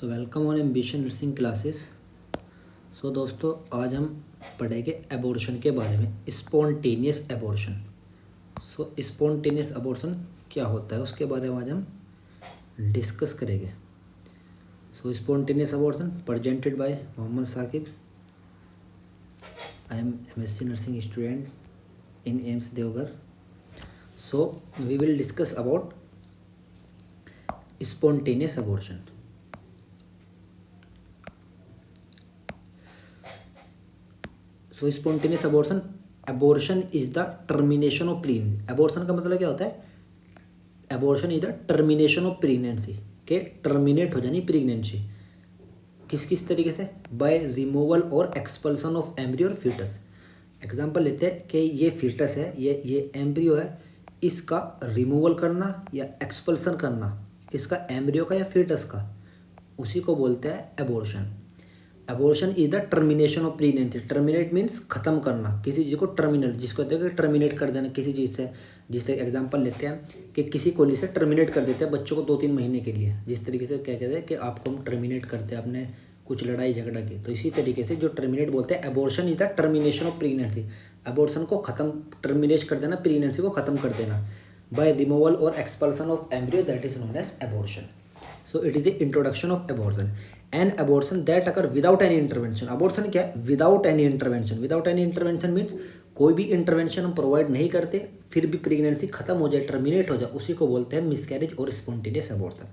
So welcome on ambition nursing classes. So दोस्तों, आज हम पढ़ेंगे एबॉर्शन के बारे में, spontaneous abortion. So spontaneous abortion क्या होता है उसके बारे में आज हम डिस्कस करेंगे। So spontaneous abortion presented by Mohammad Saqib. I am MSc nursing student in AIIMS Deoghar. So we will discuss about spontaneous abortion. So spontaneous abortion is the termination of pregnancy. Abortion का मतलब क्या होता है? Abortion is the termination of pregnancy, के terminate हो जानी pregnancy. किस किस तरीके से? बाय रिमूवल और एक्सपल्सन ऑफ एम्ब्रियो और फीटस। एग्जांपल लेते हैं कि ये फीटस है, ये एम्ब्रियो है, इसका रिमूवल करना या एक्सपल्सन करना, इसका एम्ब्रियो का या फीटस का, उसी को बोलते हैं abortion. Abortion is the termination of pregnancy. Terminate means खत्म करना किसी चीज़ को, टर्मिनेट जिसको कहते हैं कि टर्मिनेट कर देना किसी चीज़ से। जिस तरह एग्जांपल लेते हैं कि किसी कोली से टर्मिनेट कर देते हैं बच्चों को 2-3 महीने के लिए। जिस तरीके से क्या कहते हैं कि आपको हम टर्मिनेट करते हैं अपने कुछ लड़ाई झगड़ा की, तो इसी तरीके से जो टर्मिनेट बोलते हैं, abortion is the termination of pregnancy. Abortion को खत्म, टर्मिनेट कर देना, प्रेगनेंसी को खत्म कर देना बाय रिमूवल और expulsion of embryo, that is known as abortion. So it is a introduction of abortion. An abortion that occur without any intervention. Abortion क्या है? Without any intervention. Without any intervention means कोई भी intervention हम provide नहीं करते, फिर भी pregnancy खत्म हो जाए, टर्मिनेट हो जाए, उसी को बोलते हैं मिसकैरेज और स्पॉन्टेनियस अबॉर्शन।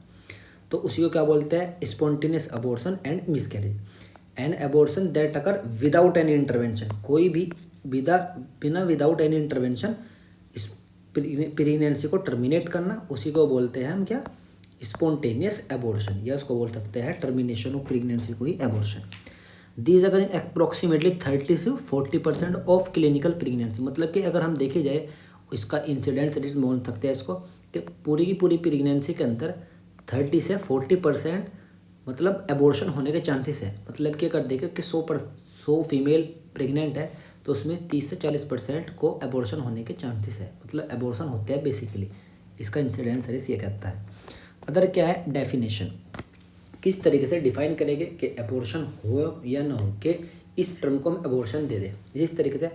तो उसी को क्या बोलते हैं? Spontaneous abortion and miscarriage. An abortion that occur without any intervention, कोई भी बिना विदाउट एनी इंटरवेंशन प्रेगनेंसी को टर्मिनेट करना, उसी को बोलते हैं हम क्या? स्पॉन्टेनियस एबॉर्शन, या उसको बोल सकते हैं टर्मिनेशन ऑफ प्रेगनेंसी को ही एबॉर्शन। दीज अगर अप्रॉक्सीमेटली 30 से 40% ऑफ क्लिनिकल प्रेगनेंसी। मतलब कि अगर हम देखे जाए इसका इंसिडेंस रेट बोल सकते हैं इसको, कि पूरी की पूरी प्रेगनेंसी के अंदर 30 से 40% मतलब एबॉर्शन होने के चांसेस है। मतलब कि अगर देखें कि 100 फीमेल प्रेग्नेंट है तो उसमें 30 से 40% को एबॉर्शन होने के चांसेस है, मतलब एबॉर्शन होते हैं बेसिकली। इसका इंसिडेंस रेट ये कहता है। अदर क्या है? डेफिनेशन। किस तरीके से डिफाइन करेंगे कि एबॉर्शन हो या ना हो, कि इस टर्म को हम एबॉर्शन दे दें। जिस तरीके से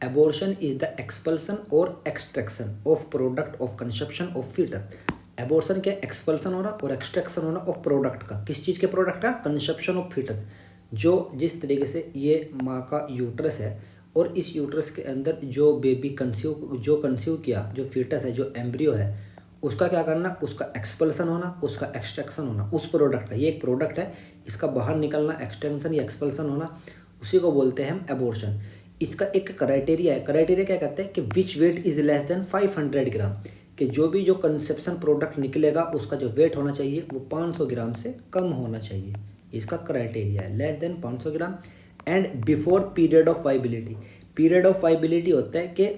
एबॉर्शन इज द एक्सपल्सन और extraction of product of conception of foetus. Abortion क्या? एक्सपल्सन होना और एक्सट्रैक्शन होना ऑफ प्रोडक्ट का। किस चीज़ के प्रोडक्ट का? Conception of foetus. जो जिस तरीके से ये माँ का यूट्रस है और इस यूट्रस के अंदर जो बेबी कंसीव किया, जो फीटस है, जो एम्ब्रियो है, उसका क्या करना? उसका एक्सपल्सन होना, उसका एक्सट्रैक्शन होना उस प्रोडक्ट का। ये एक प्रोडक्ट है, इसका बाहर निकलना, एक्सटेंशन या एक्सपल्सन होना, उसी को बोलते हैं हम एबॉर्शन। इसका एक क्राइटेरिया है। क्राइटेरिया क्या कहते हैं? कि विच वेट इज लेस देन 500 ग्राम, कि जो कंसेप्शन प्रोडक्ट निकलेगा उसका जो वेट होना चाहिए वो 500 ग्राम से कम होना चाहिए। इसका क्राइटेरिया है less than 500 gram. And before period of viability. Period of viability होता है कि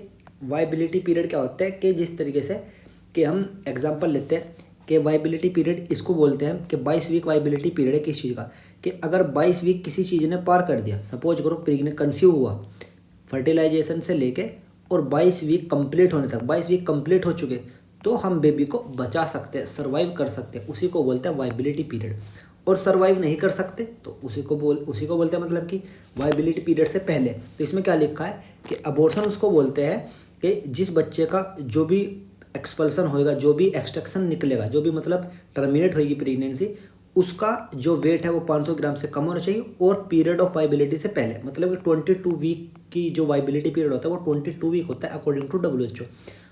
वाइबिलिटी पीरियड क्या होता है? कि जिस तरीके से कि हम एग्जांपल लेते हैं कि वाइबिलिटी पीरियड इसको बोलते हैं कि 22 वीक वाइबिलिटी पीरियड है किस चीज़ का, कि अगर 22 वीक किसी चीज़ ने पार कर दिया, सपोज करो प्रेग्नेंट कंसीव हुआ फर्टिलाइजेशन से लेके और 22 वीक कंप्लीट होने तक, 22 वीक कंप्लीट हो चुके तो हम बेबी को बचा सकते हैं, सर्वाइव कर सकते हैं, उसी को बोलते हैं वाइबिलिटी पीरियड। और सर्वाइव नहीं कर सकते तो उसी को बोलते हैं मतलब कि वाइबिलिटी पीरियड से पहले। तो इसमें क्या लिखा है कि अबॉर्शन उसको बोलते हैं कि जिस बच्चे का जो भी एक्सपल्सन होएगा, जो भी एक्सट्रैक्शन निकलेगा, जो भी मतलब टर्मिनेट होगी प्रेगनेंसी, उसका जो वेट है वो 500 ग्राम से कम होना चाहिए और पीरियड ऑफ वाइबिलिटी से पहले। मतलब कि 22 वीक की जो वाइबिलिटी पीरियड होता है वो 22 वीक होता है according to WHO।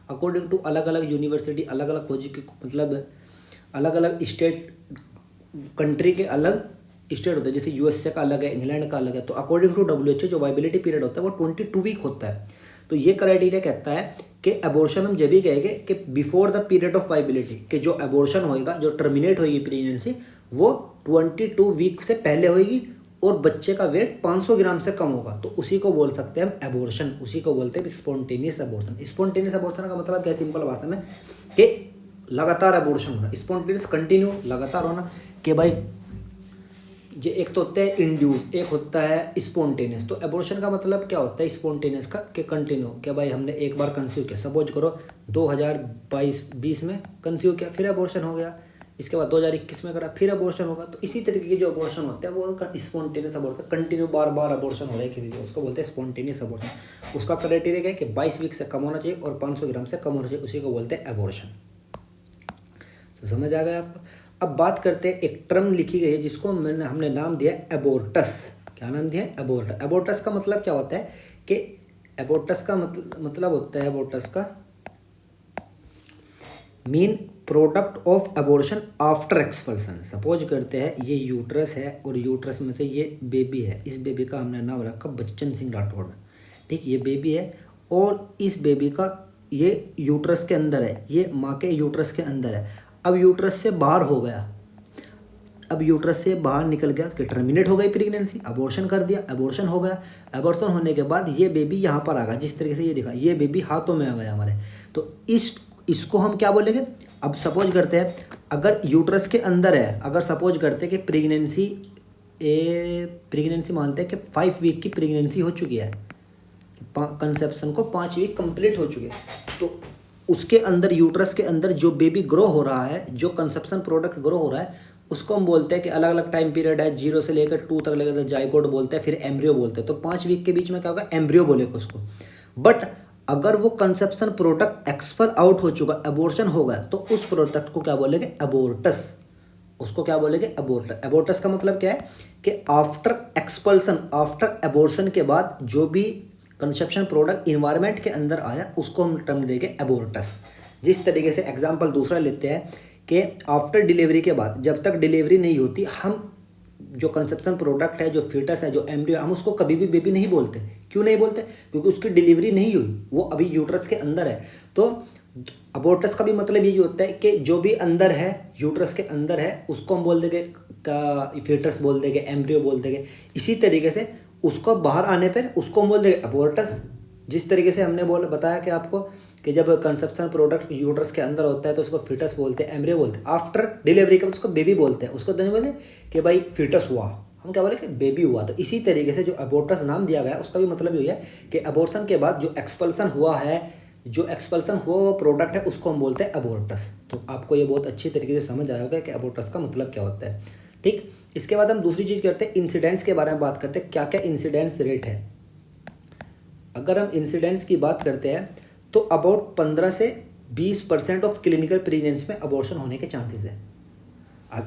According to अलग अलग यूनिवर्सिटी, अलग अलग खोजी की, मतलब अलग अलग स्टेट, कंट्री के अलग स्टेट होते हैं। जैसे USA का अलग है, इंग्लैंड का अलग है। तो अकॉर्डिंग टू WHO जो वाइबिलिटी पीरियड होता है वो 22 वीक होता है। तो ये क्राइटेरिया कहता है कि एबॉर्शन हम जब भी कहेंगे कि before the period of viability, कि जो एबॉर्शन होएगा, जो टर्मिनेट होगी प्रेगनेंसी, वो 22 वीक से पहले होएगी और बच्चे का वेट 500 ग्राम से कम होगा, तो उसी को बोल सकते हैं हम एबॉर्शन। उसी को बोलते हैं स्पॉन्टेनियस एबॉर्शन। स्पॉन्टेनियस एबॉर्शन का मतलब क्या? सिंपल भाषा में कि लगातार एबॉर्शन होना, स्पॉन्टेनियस कंटिन्यू लगातार होना। कि भाई ये एक तो होता है इंड्यूस, एक होता है स्पॉन्टेनियस। तो एबॉर्शन का मतलब क्या होता है स्पॉन्टेनियस का? कि कंटिन्यू, कि भाई हमने एक बार कंसीव किया, सपोज करो 2022-20 में कंसीव किया, फिर एबॉर्शन हो गया, इसके बाद 2021 में करा, फिर अबॉर्शन होगा। तो इसी तरीके के जो अबॉर्शन होते हैं वो स्पॉन्टेनियस अबॉर्शन, कंटिन्यू बार बार अबॉर्शन हो रहा है किसी को, उसको बोलते हैं स्पॉन्टेनियस अबॉर्शन। उसका क्राइटेरिया क्या है कि 22 वीक से कम होना चाहिए और 500 ग्राम से कम होना चाहिए, उसी को बोलते हैं अबॉर्शन। तो समझ आ गया आपको। अब बात करते हैं, एक टर्म लिखी गई है जिसको हमने नाम दिया एबोर्टस। क्या नाम दिया? एबोर्टस। एबोर्टस का मतलब क्या होता है कि एबोर्टस का मतलब होता है, एबोर्टस का mean product of abortion after expulsion. Suppose करते हैं ये यूट्रस है और यूट्रस में से ये बेबी है, इस बेबी का हमने नाम रखा बच्चन सिंह राठौड़। ठीक, ये बेबी है और इस बेबी का ये यूट्रस के अंदर है, ये माँ के यूट्रस के अंदर है। अब यूट्रस से बाहर हो गया, अब यूट्रस से बाहर निकल गया कि टर्मिनेट हो गई प्रेगनेंसी, अबॉर्शन कर दिया, अबॉर्शन हो गया। अबॉर्शन होने के बाद ये बेबी यहाँ पर आ गया, जिस तरीके से ये दिखा, ये बेबी हाथों में आ गया हमारे। तो इसको हम क्या बोलेंगे? अब सपोज करते हैं अगर यूट्रस के अंदर है, अगर सपोज करते हैं कि प्रेगनेंसी मानते हैं कि 5 वीक की प्रेगनेंसी हो चुकी है, कंसेप्शन को 5 वीक कंप्लीट हो चुके हैं, तो उसके अंदर यूट्रस के अंदर जो बेबी ग्रो हो रहा है, जो कंसेप्शन प्रोडक्ट ग्रो हो रहा है, उसको हम बोलते हैं कि अलग अलग टाइम पीरियड है, 0 से लेकर 2 तक लगेगा, जाइगोट बोलते हैं, फिर एम्ब्रियो बोलते हैं। तो 5 वीक के बीच में क्या होगा? एम्ब्रियो बोलेगा उसको। बट अगर वो कंसेप्शन प्रोडक्ट एक्सपल आउट हो चुका, अबॉर्शन हो गया, तो उस प्रोडक्ट को क्या बोलेंगे? अबॉर्टस। उसको क्या बोलेंगे? अबॉर्टस। अबॉर्टस का मतलब क्या है कि आफ्टर एक्सपल्सन, आफ्टर अबॉर्शन के बाद जो भी कंसेप्शन प्रोडक्ट इन्वायरमेंट के अंदर आया, उसको हम टर्म देंगे अबॉर्टस। जिस तरीके से एग्जाम्पल दूसरा लेते हैं कि आफ्टर डिलीवरी के बाद, जब तक डिलीवरी नहीं होती, हम जो कंसेप्शन प्रोडक्ट है, जो फीटस है, जो एम्ब्रियो, हम उसको कभी भी बेबी नहीं बोलते। क्यों नहीं बोलते? क्योंकि उसकी डिलीवरी नहीं हुई, वो अभी यूट्रस के अंदर है। तो अबॉर्टस का भी मतलब यही होता है कि जो भी अंदर है, यूट्रस के अंदर है, उसको हम बोल देंगे का फीटस बोल देंगे, एम्ब्रियो बोल देंगे। इसी तरीके से उसको बाहर आने पर उसको हम बोल देंगे अबॉर्टस। जिस तरीके से हमने बताया कि आपको कि जब कंसेप्शन प्रोडक्ट यूट्रस के अंदर होता है तो उसको फीटस बोलते हैं, एम्ब्रियो बोलते हैं। आफ्टर डिलीवरी के बाद उसको बेबी बोलते हैं, उसको नहीं बोलते कि भाई फीटस हुआ, हम क्या बोले कि बेबी हुआ। तो इसी तरीके से जो अबॉर्टस नाम दिया गया उसका भी मतलब यही है कि अबॉर्शन के बाद जो एक्सपल्सन हुआ है, जो एक्सपल्सन हुआ वो प्रोडक्ट है, उसको हम बोलते हैं अबॉर्टस। तो आपको ये बहुत अच्छी तरीके से समझ आया होगा कि अबॉर्टस का मतलब क्या होता है। ठीक, इसके बाद हम दूसरी चीज़ करते हैं, इंसिडेंस के बारे में बात करते हैं, क्या क्या इंसिडेंस रेट है। अगर हम इंसिडेंस की बात करते हैं तो अबाउट 15 से 20% ऑफ क्लिनिकल प्रेगनेंसी में अबॉर्शन होने के चांसेस है।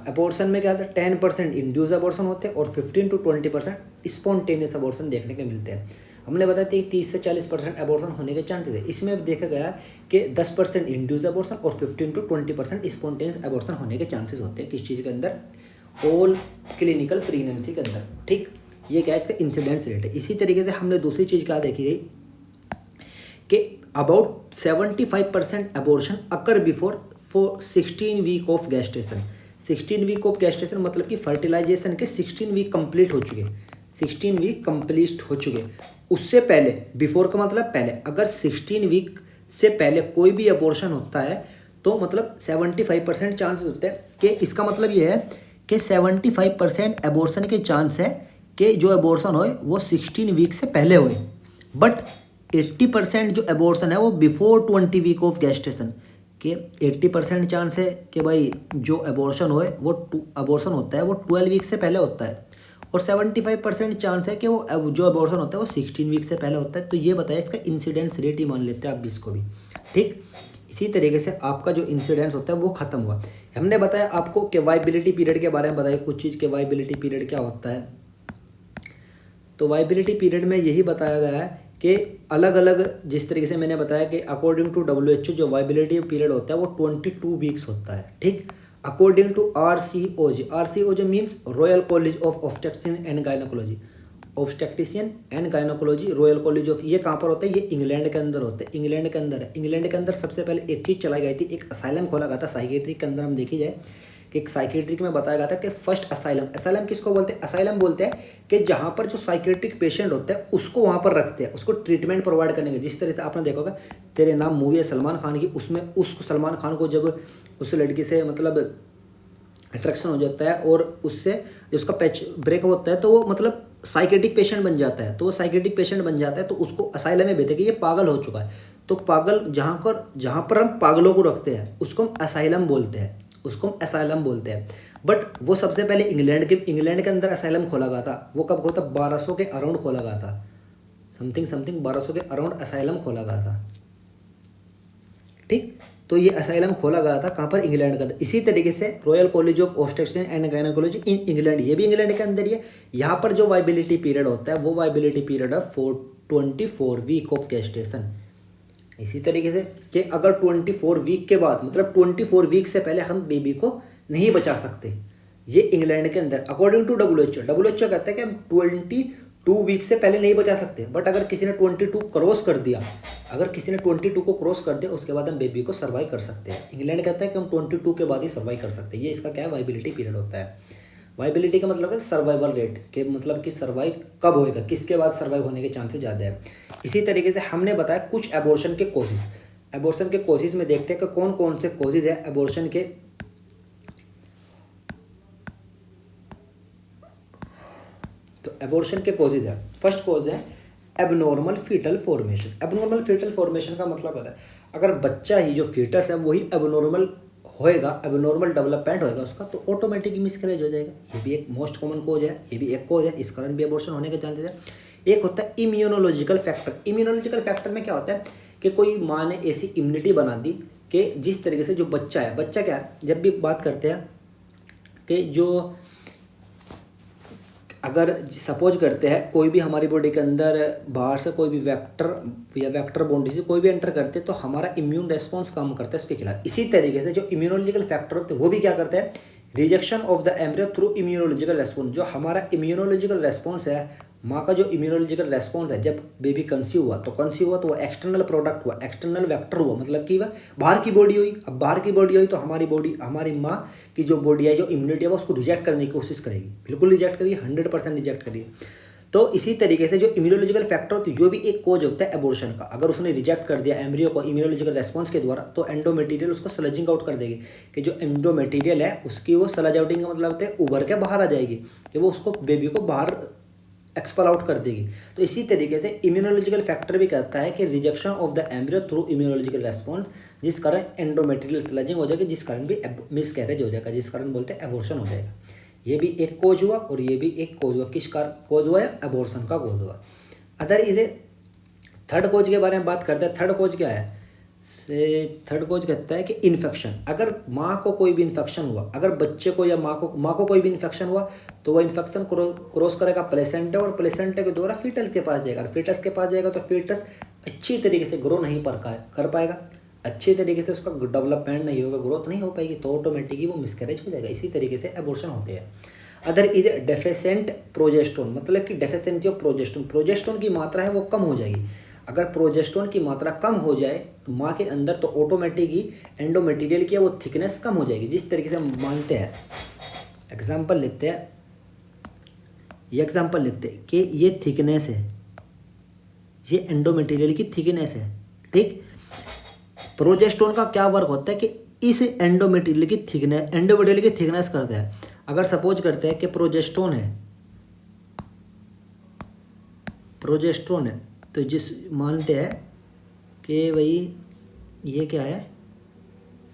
अबॉर्शन में क्या होता है? 10% इंड्यूस अबॉर्शन होते हैं और 15 to 20% स्पॉन्टेनियस अबॉर्शन देखने के मिलते हैं। हमने बताया था 30 से 40% अबॉर्शन होने के चांसेस है। इसमें देखा गया कि 10% इंड्यूस अबॉर्शन और 15 to 20% स्पॉन्टेनियस अबॉर्शन होने के चांसेस होते हैं। किस चीज़ के अंदर? ऑल क्लिनिकल प्रेगनेंसी के अंदर। ठीक, ये क्या है? इसका इंसिडेंस रेट है। इसी तरीके से हमने दूसरी चीज़ क्या देखी गई कि about 75% abortion occur before 16 week of gestation. 16 week of gestation मतलब कि फर्टिलाइजेशन के 16 वीक कंप्लीट हो चुके, 16 वीक कंप्लीट हो चुके। उससे पहले, बिफोर का मतलब पहले, अगर 16 वीक से पहले कोई भी अबॉर्शन होता है तो मतलब 75% चांसेस होते हैं कि इसका मतलब ये है कि 75% अबॉर्शन के चांस है कि जो अबॉर्शन होए वो 16 वीक से पहले होए। बट 80% जो अबॉर्शन है वो बिफोर 20 वीक ऑफ गेस्टेशन के 80% चांस है कि भाई जो अबॉर्शन होए वो अबॉर्शन होता है वो 12 वीक से पहले होता है, और 75% चांस है कि वो जो अबॉर्शन होता है वो 16 वीक से पहले होता है। तो ये बताया, इसका इंसिडेंस रेट ही मान लेते हैं आप इसको भी। ठीक, इसी तरीके से आपका जो इंसिडेंस होता है वो ख़त्म हुआ। हमने बताया आपको कि वाइबिलिटी पीरियड के बारे में बताया कुछ चीज़ के वाइबिलिटी पीरियड क्या होता है। तो वाइबिलिटी पीरियड में यही बताया गया है कि अलग अलग, जिस तरीके से मैंने बताया कि अकॉर्डिंग टू WHO जो वाइबिलिटी पीरियड होता है वो 22 वीक्स होता है। ठीक, according to RCOG means royal college of obstetrician and gynaecology, obstetrician and gynaecology royal college of, ये कहाँ पर होता है? ये इंग्लैंड के अंदर होता है। इंग्लैंड के अंदर है। इंग्लैंड के अंदर सबसे पहले एक चीज़ चलाई गई थी, एक असाइलम खोला गया था साइकेट्रिक के अंदर। हम देखी जाए कि एक साइकेट्रिक में बताया गया था कि फर्स्ट असाइलम किसको बोलते हैं? असाइलम बोलते हैं कि जहाँ पर जो साइकेट्रिक पेशेंट होते हैं उसको वहाँ पर रखते हैं, उसको ट्रीटमेंट प्रोवाइड करने के। जिस तरह से आपने देखा होगा तेरे नाम मूवी है सलमान खान की, उसमें उस सलमान खान को जब उस लड़की से मतलब अट्रैक्शन हो जाता है और उससे उसका पैच ब्रेकअप होता है तो वो मतलब साइकेट्रिक पेशेंट बन जाता है। तो वो साइकेट्रिक पेशेंट बन जाता है तो उसको असाइलम में भेजते कि ये पागल हो चुका है। तो पागल जहाँ पर हम पागलों को रखते हैं उसको हम असाइलम बोलते हैं, उसको हम असाइलम बोलते हैं। बट वो सबसे पहले इंग्लैंड के अंदर असाइलम खोला गया था। वो कब खोला था? 1200 के अराउंड खोला गया था, समथिंग 1200 के अराउंड असाइलम खोला गया था। ठीक, तो ये असाइलम खोला गया था कहाँ पर? इंग्लैंड का। इसी तरीके से royal college of obstetrician and gynaecology in England, ये भी इंग्लैंड के अंदर ही है। यहाँ पर जो वाइबिलिटी पीरियड होता है वो वाइबिलिटी पीरियड है 24 वीक ऑफ गेस्टेशन। इसी तरीके से कि अगर 24 वीक के बाद, मतलब 24 वीक से पहले हम बेबी को नहीं बचा सकते, ये इंग्लैंड के अंदर अकॉर्डिंग टू WHO कहता है कि हम 22 वीक से पहले नहीं बचा सकते। बट अगर किसी ने 22 क्रॉस कर दिया, अगर किसी ने 22 को क्रॉस कर दिया, उसके बाद हम बेबी को सर्वाइव कर सकते हैं। इंग्लैंड कहता है कि हम 22 के बाद ही सर्वाइव कर सकते हैं। ये इसका क्या है? वाइबिलिटी पीरियड होता है। वाइबिलिटी का मतलब है सर्वाइवल रेट, के मतलब कि सर्वाइव कब होएगा, किसके बाद सर्वाइव होने के चांसेस ज़्यादा है। इसी तरीके से हमने बताया कुछ एबॉर्शन के कोशिश। एबॉर्शन के कोशिश में देखते हैं कि कौन कौन से कोशिश है एबॉर्शन के। तो एबॉर्शन के कोशिश है, फर्स्ट कोज है abnormal foetal formation. Abnormal foetal formation का मतलब होता है अगर बच्चा ही, जो फीटस है वही एबनॉर्मल होएगा, एबनॉर्मल डेवलपमेंट होएगा उसका, तो ऑटोमेटिक मिसकैरेज हो जाएगा। ये भी एक मोस्ट कॉमन कोज है, ये भी एक कोज है, इस कारण भी एबॉर्शन होने के चांसेस है। एक होता है इम्यूनोलॉजिकल फैक्टर। इम्यूनोलॉजिकल फैक्टर में क्या होता है कि कोई माँ ने ऐसी इम्यूनिटी बना दी कि जिस तरीके से जो बच्चा है, बच्चा क्या है, जब भी बात करते हैं कि जो अगर सपोज करते हैं कोई भी हमारी बॉडी के अंदर बाहर से कोई भी वेक्टर या वेक्टर बाउंड्री से कोई भी एंटर करते हैं तो हमारा इम्यून रेस्पॉन्स काम करता है उसके खिलाफ। इसी तरीके से जो इम्यूनोलॉजिकल फैक्टर होते हैं वो भी क्या करते हैं? Rejection of the embryo through immunological response. जो हमारा इम्यूनोलॉजिकल रेस्पॉन्स है, माँ का जो इम्यूनोलॉजिकल रेस्पॉन्स है, जब बेबी कंसीव हुआ तो वो एक्सटर्नल प्रोडक्ट हुआ, एक्सटर्नल वेक्टर हुआ, मतलब कि वह बाहर की बॉडी हुई। अब बाहर की बॉडी हुई तो हमारी माँ की जो बॉडी है, जो इम्यूनिटी है, वो उसको रिजेक्ट करने की कोशिश करेगी, बिल्कुल रिजेक्ट करेगी, 100% रिजेक्ट करेगी। तो इसी तरीके से जो इम्यूनोलॉजिकल फैक्टर होती है, जो भी एक कोज होता है एबॉर्शन का, अगर उसने रिजेक्ट कर दिया एम्ब्रियो को इम्यूनोलॉजिकल रेस्पॉन्स के द्वारा, तो एंडोमेटीरियल उसको स्लजिंग आउट कर देगी, कि जो एंडोमेटीरियल है उसकी वो स्लज आउटिंग का मतलब होता है उभर के बाहर आ जाएगी, कि वो उसको बेबी को बाहर एक्सपेल आउट कर देगी। तो इसी तरीके से इम्यूनोलॉजिकल फैक्टर भी कहता है कि rejection of the embryo through immunological response, जिस कारण एंडोमेटीरियल स्लजिंग हो जाएगी, जिस कारण भी मिसकैरेज हो जाएगा, जिस कारण बोलते हैं एबॉर्शन हो जाएगा। ये भी एक कोज हुआ और ये भी एक कोज हुआ। किस कारण कोज हुआ है? एबॉर्शन का कोज हुआ। अदर इज ए थर्ड कोज के बारे में बात करते हैं। थर्ड कोज क्या है? थर्ड कोज कहता है कि इन्फेक्शन। अगर माँ को कोई भी इन्फेक्शन हुआ, अगर बच्चे को या माँ को कोई भी इन्फेक्शन हुआ, तो वह इन्फेक्शन क्रॉस करेगा प्लेसेंटा, और प्लेसेंटा के द्वारा फीटस के पास जाएगा। फीटस के पास जाएगा तो फीटस अच्छी तरीके से ग्रो नहीं कर पाएगा, अच्छे तरीके से उसका डेवलपमेंट नहीं होगा, ग्रोथ नहीं हो पाएगी, तो ऑटोमेटिकली वो मिसकैरेज हो जाएगा। इसी तरीके से एबॉर्शन होते हैं। अदर इज डेफिशिएंट प्रोजेस्टेरोन, मतलब कि डेफिशिएंसी ऑफ प्रोजेस्टेरोन की मात्रा है वो कम हो जाएगी। अगर प्रोजेस्टेरोन की मात्रा कम हो जाए तो माँ के अंदर, तो ऑटोमेटिकली एंडोमेटीरियल की वो थिकनेस कम हो जाएगी। जिस तरीके से हम मानते हैं, एग्जाम्पल लेते हैं, ये एग्जाम्पल लेते हैं कि ये थिकनेस है, ये एंडोमेटीरियल की थिकनेस है, ठीक। प्रोजेस्टेरोन का क्या वर्क होता है कि इस एंडोमेटीरियल की थिकनेस करता है। अगर सपोज करते हैं कि प्रोजेस्टेरोन है तो जिस मानते हैं कि भाई ये क्या है,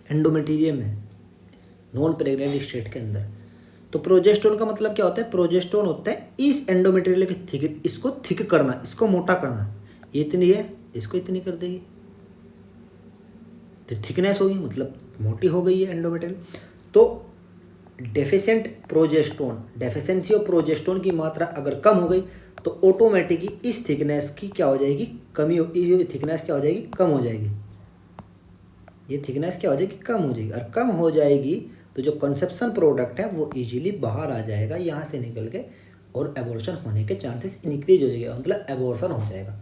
एंडोमेटीरियम है नॉन प्रेग्नेंट स्टेट के अंदर, तो प्रोजेस्टेरोन का मतलब क्या होता है? प्रोजेस्टेरोन होता है इस एंडोमेटीरियल की इसको थिक करना, इसको मोटा करना। ये इतनी है, इसको इतनी कर देगी तो थिकनेस होगी, मतलब मोटी हो गई है एंडोमेटीरियल। तो डेफिशिएंसी ऑफ प्रोजेस्टेरोन की मात्रा अगर कम हो गई तो ऑटोमेटिकली इस थिकनेस की क्या हो जाएगी? कमी होगी। ये थिकनेस क्या हो जाएगी? कम हो जाएगी। ये थिकनेस क्या हो जाएगी? कम हो जाएगी। और कम हो जाएगी तो जो कंसेप्शन प्रोडक्ट है वो इजीली बाहर आ जाएगा यहाँ से निकल के, और एबॉर्शन होने के चांसेस इंक्रीज हो जाएगा, मतलब एबॉर्शन हो जाएगा।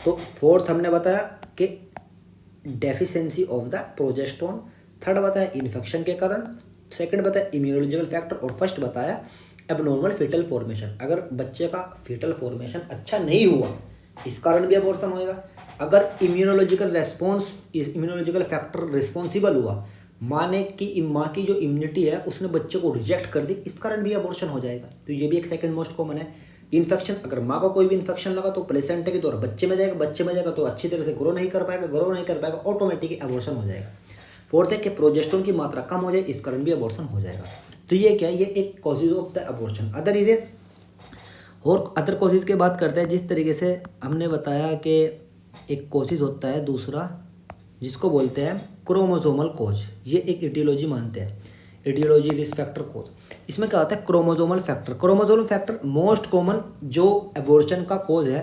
तो फोर्थ हमने बताया कि deficiency of the progesterone, third बताया इन्फेक्शन के कारण, सेकंड बताया इम्यूनोलॉजिकल फैक्टर, और फर्स्ट बताया एबनॉर्मल फीटल फॉर्मेशन। अगर बच्चे का फीटल फॉर्मेशन अच्छा नहीं हुआ इस कारण भी एबॉर्शन होएगा। अगर इम्यूनोलॉजिकल फैक्टर रिस्पॉन्सिबल हुआ, माँ की जो इम्यूनिटी है उसने बच्चे को रिजेक्ट कर दी, इस कारण भी एबॉर्शन हो जाएगा। तो ये भी एक सेकंड मोस्ट कॉमन है। इन्फेक्शन, अगर माँ को कोई भी इन्फेक्शन लगा तो प्लेसेंटा के द्वारा बच्चे में जाएगा तो अच्छी तरह से ग्रो नहीं कर पाएगा, ऑटोमेटिक एबॉर्शन हो जाएगा। फोर्थ है कि प्रोजेस्टेरोन की मात्रा कम हो जाए, इस कारण भी अबॉर्शन हो जाएगा। तो ये क्या है, ये एक causes of the abortion. Other is ए और अदर कॉजेज की बात करते हैं। जिस तरीके से हमने बताया कि एक कॉजेज होता है दूसरा जिसको बोलते हैं क्रोमोसोमल कोज, ये एक इटियोलॉजी मानते हैं, इटियोलॉजी रिस्क फैक्टर कोज। इसमें क्या होता है, chromosomal factor. Chromosomal factor most common जो एबॉर्शन का कोज है,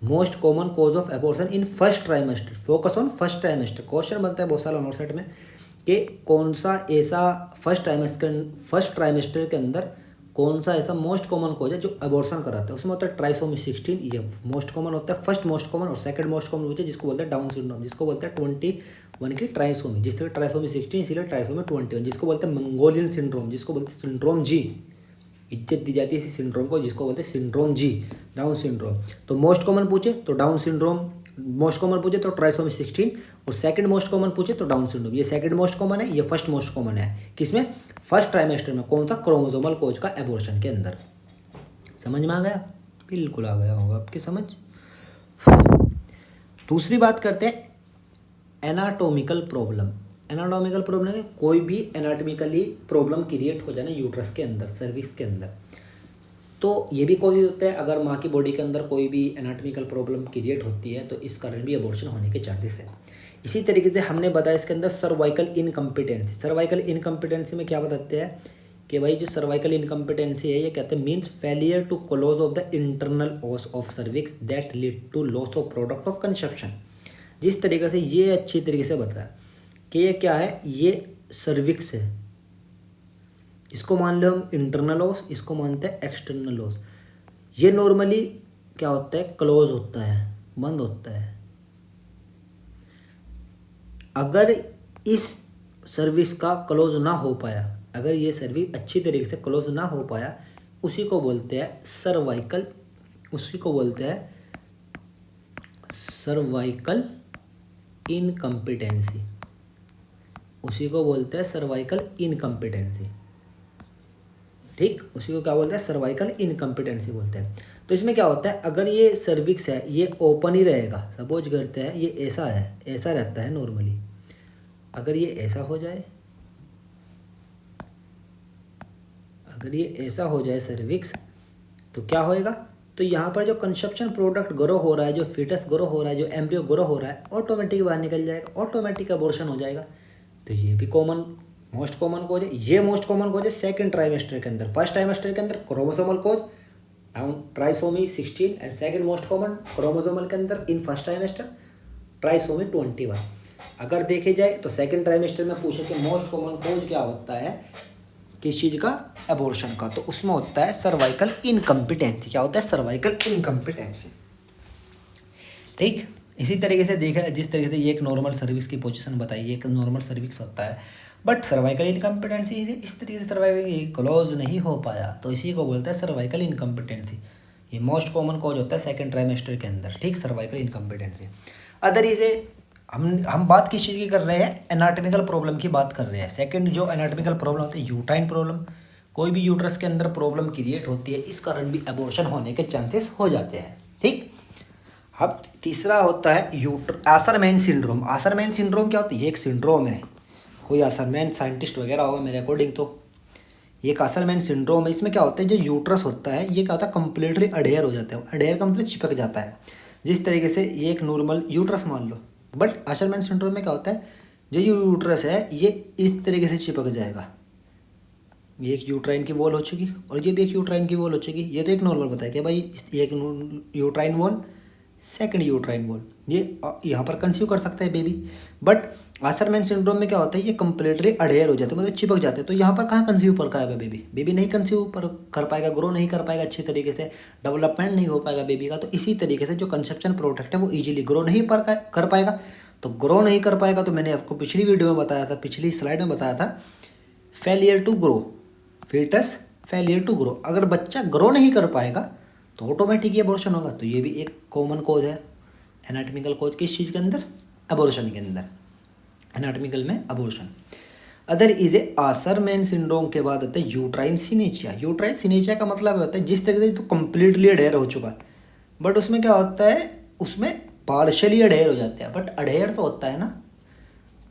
most common cause of abortion in first trimester. Focus on first trimester. Question बनता है बहुत सारा नोट सेट में कि कौन सा ऐसा फर्स्ट ट्राइमेस्टर के अंदर कौन सा ऐसा मोस्ट कॉमन कोज है जो अबॉर्शन कराता है। उसमें होता है ट्राइसोमी 16, ये मोस्ट कॉमन होता है, फर्स्ट मोस्ट कॉमन। और सेकंड मोस्ट कॉमन होता है जिसको बोलते हैं डाउन सिंड्रोम, जिसको बोलते हैं 21 की ट्राइसोमी, जिस तरह ट्राइसोमी 16 इसीलिए ट्राइसोमी 21, जिसको बोलते हैं मंगोलियन सिंड्रोम, जिसको बोलते हैं सिंड्रोम जी। इज्जत दी जाती है इसी सिंड्रोम को, जिसको बोलते हैं सिंड्रोम जी, डाउन सिंड्रोम। तो मोस्ट कॉमन पूछे तो डाउन सिंड्रोम, मोस्ट कॉमन पूछे तो ट्राइसोमी 16, और सेकंड मोस्ट कॉमन पूछे तो डाउन सिंड्रोम। ये सेकंड मोस्ट कॉमन है, ये फर्स्ट मोस्ट कॉमन है। किसमें, फर्स्ट ट्राइमेस्टर में। कौन सा, क्रोमोसोमल कोज का एबॉर्शन के अंदर। समझ में आ गया, बिल्कुल आ गया होगा आपकी समझ। दूसरी बात करते हैं एनाटॉमिकल प्रॉब्लम। एनाटॉमिकल प्रॉब्लम है कोई भी एनाटॉमिकली प्रॉब्लम क्रिएट हो जाना यूट्रस के अंदर, सर्विक्स के अंदर। तो ये भी कोई होता है, अगर माँ की बॉडी के अंदर कोई भी एनाटॉमिकल प्रॉब्लम क्रिएट होती है तो इस कारण भी अबॉर्शन होने के चांसेस है। इसी तरीके से हमने बताया इसके अंदर सर्वाइकल इनकम्पिटेंसी। सर्वाइकल इनकम्पिटेंसी में क्या बताते हैं कि भाई जो सर्वाइकल इनकम्पिटेंसी है ये कहते हैं means failure to close of the internal os of cervix that lead to loss of product of conception. जिस तरीके से ये अच्छी तरीके से बताया कि ये क्या है, ये सर्विक्स है, इसको मान लो हम इंटरनल ओस, इसको मानते हैं एक्सटर्नल ओस। ये नॉर्मली क्या होता है, क्लोज होता है, बंद होता है। अगर इस सर्विस का क्लोज ना हो पाया, अगर ये सर्विस अच्छी तरीके से क्लोज ना हो पाया, उसी को बोलते हैं सर्वाइकल, उसी को बोलते हैं सर्वाइकल इनकम्पिटेंसी, उसी को बोलते हैं सर्वाइकल इनकम्पिटेंसी। ठीक, उसी को क्या बोलते हैं, सर्वाइकल इनकम्पिटेंसी बोलते हैं। तो इसमें क्या होता है, अगर ये सर्विक्स है ये ओपन ही रहेगा, सपोज करते हैं ये ऐसा है, ऐसा रहता है नॉर्मली। अगर ये ऐसा हो जाए, अगर ये ऐसा हो जाए सर्विक्स, तो क्या होएगा, तो यहाँ पर जो कंसेप्शन प्रोडक्ट ग्रो हो रहा है, जो फीटस ग्रो हो रहा है, जो एम्ब्रियो ग्रो हो रहा है, ऑटोमेटिक बाहर निकल जाएगा, ऑटोमेटिक अबॉर्शन हो जाएगा। तो ये भी कॉमन, मोस्ट कॉमन कोज है। ये मोस्ट कॉमन कोज है सेकंड ट्राइमेस्टर के अंदर। फर्स्ट ट्राइमेस्टर के अंदर chromosomal cause down trisomy 16, and second most common chromosomal के अंदर इन फर्स्ट ट्राइमेस्टर ट्राइसोमी 21। अगर देखे जाए तो सेकंड ट्राइमेस्टर में पूछे कि मोस्ट कॉमन कोज क्या होता है किस चीज़ का, एबॉर्शन का, तो उसमें होता है सर्वाइकल इनकम्पिटेंसी। क्या होता है, सर्वाइकल इनकम्पिटेंसी। ठीक, इसी तरीके से देखा, जिस तरीके से ये एक नॉर्मल सर्विस की पोजीशन बताई, ये एक नॉर्मल सर्विस होता है, बट सर्वाइकल इनकम्पिटेंसी इस तरीके से सर्वाइकल क्लोज नहीं हो पाया, तो इसी को बोलते हैं सर्वाइकल इनकम्पिटेंसी। ये मोस्ट कॉमन कॉज होता है सेकंड ट्राइमेस्टर के अंदर। ठीक, सर्वाइकल इनकम्पिटेंसी। अदर इसे हम बात किस चीज़ की कर रहे हैं, एनाटॉमिकल प्रॉब्लम की बात कर रहे हैं। सेकंड जो एनाटॉमिकल प्रॉब्लम होती है, यूट्राइन प्रॉब्लम, कोई भी यूट्रस के अंदर प्रॉब्लम क्रिएट होती है, इस कारण भी अबॉर्शन होने के चांसेस हो जाते हैं। ठीक, अब तीसरा होता है आसरमैन सिंड्रोम। आसरमैन सिंड्रोम क्या होती है, ये एक सिंड्रोम है, कोई आसरमैन साइंटिस्ट वगैरह होगा मेरे अकॉर्डिंग, तो ये एक आसरमैन सिंड्रोम है। इसमें क्या होता है, जो यूट्रस होता है ये क्या होता है, कंप्लीटली अडेयर हो जाता है। अडेयर का मतलब चिपक जाता है। जिस तरीके से ये एक नॉर्मल यूट्रस मान लो, बट आसरमैन सिंड्रोम में क्या होता है, जो यूट्रस है ये इस तरीके से चिपक जाएगा। ये एक यूट्राइन की वॉल हो चुकी और ये भी एक यूट्राइन की वॉल हो चुकी। ये तो एक नॉर्मल बताया कि भाई ये एक uterine wall, second uterine wall, ये यहाँ पर कंसीव कर सकता है बेबी। बट आसरमैन सिंड्रोम में क्या होता है, ये कंप्लीटली अडेयर हो जाते हैं, मतलब चिपक जाते हैं। तो यहाँ पर कहाँ कंसीव कर पाएगा बेबी, बेबी नहीं कंसीव कर पाएगा, ग्रो नहीं कर पाएगा अच्छी तरीके से, डेवलपमेंट नहीं हो पाएगा बेबी का। तो इसी तरीके से जो कंसेप्शन प्रोडक्ट है वो ईजिली ग्रो नहीं कर पाएगा। तो ग्रो नहीं कर पाएगा, तो मैंने आपको पिछली वीडियो में बताया था, पिछली स्लाइड में बताया था, failure to grow, foetus failure to grow. अगर बच्चा ग्रो नहीं कर पाएगा तो ऑटोमेटिक ये अबॉर्शन होगा। तो ये भी एक कॉमन कोज है, एनाटॉमिकल कोज किस चीज़ के अंदर, अबॉर्शन के अंदर, एनाटॉमिकल में abortion. Other is a Asherman syndrome के बाद आता है यूट्राइन सिनेचिया। यूट्राइन सिनेचिया का मतलब होता है जिस तरीके से तो कंप्लीटली अडेयर हो चुका, बट उसमें क्या होता है, उसमें पार्शली अडेयर हो जाते हैं। बट अडेयर तो होता है ना,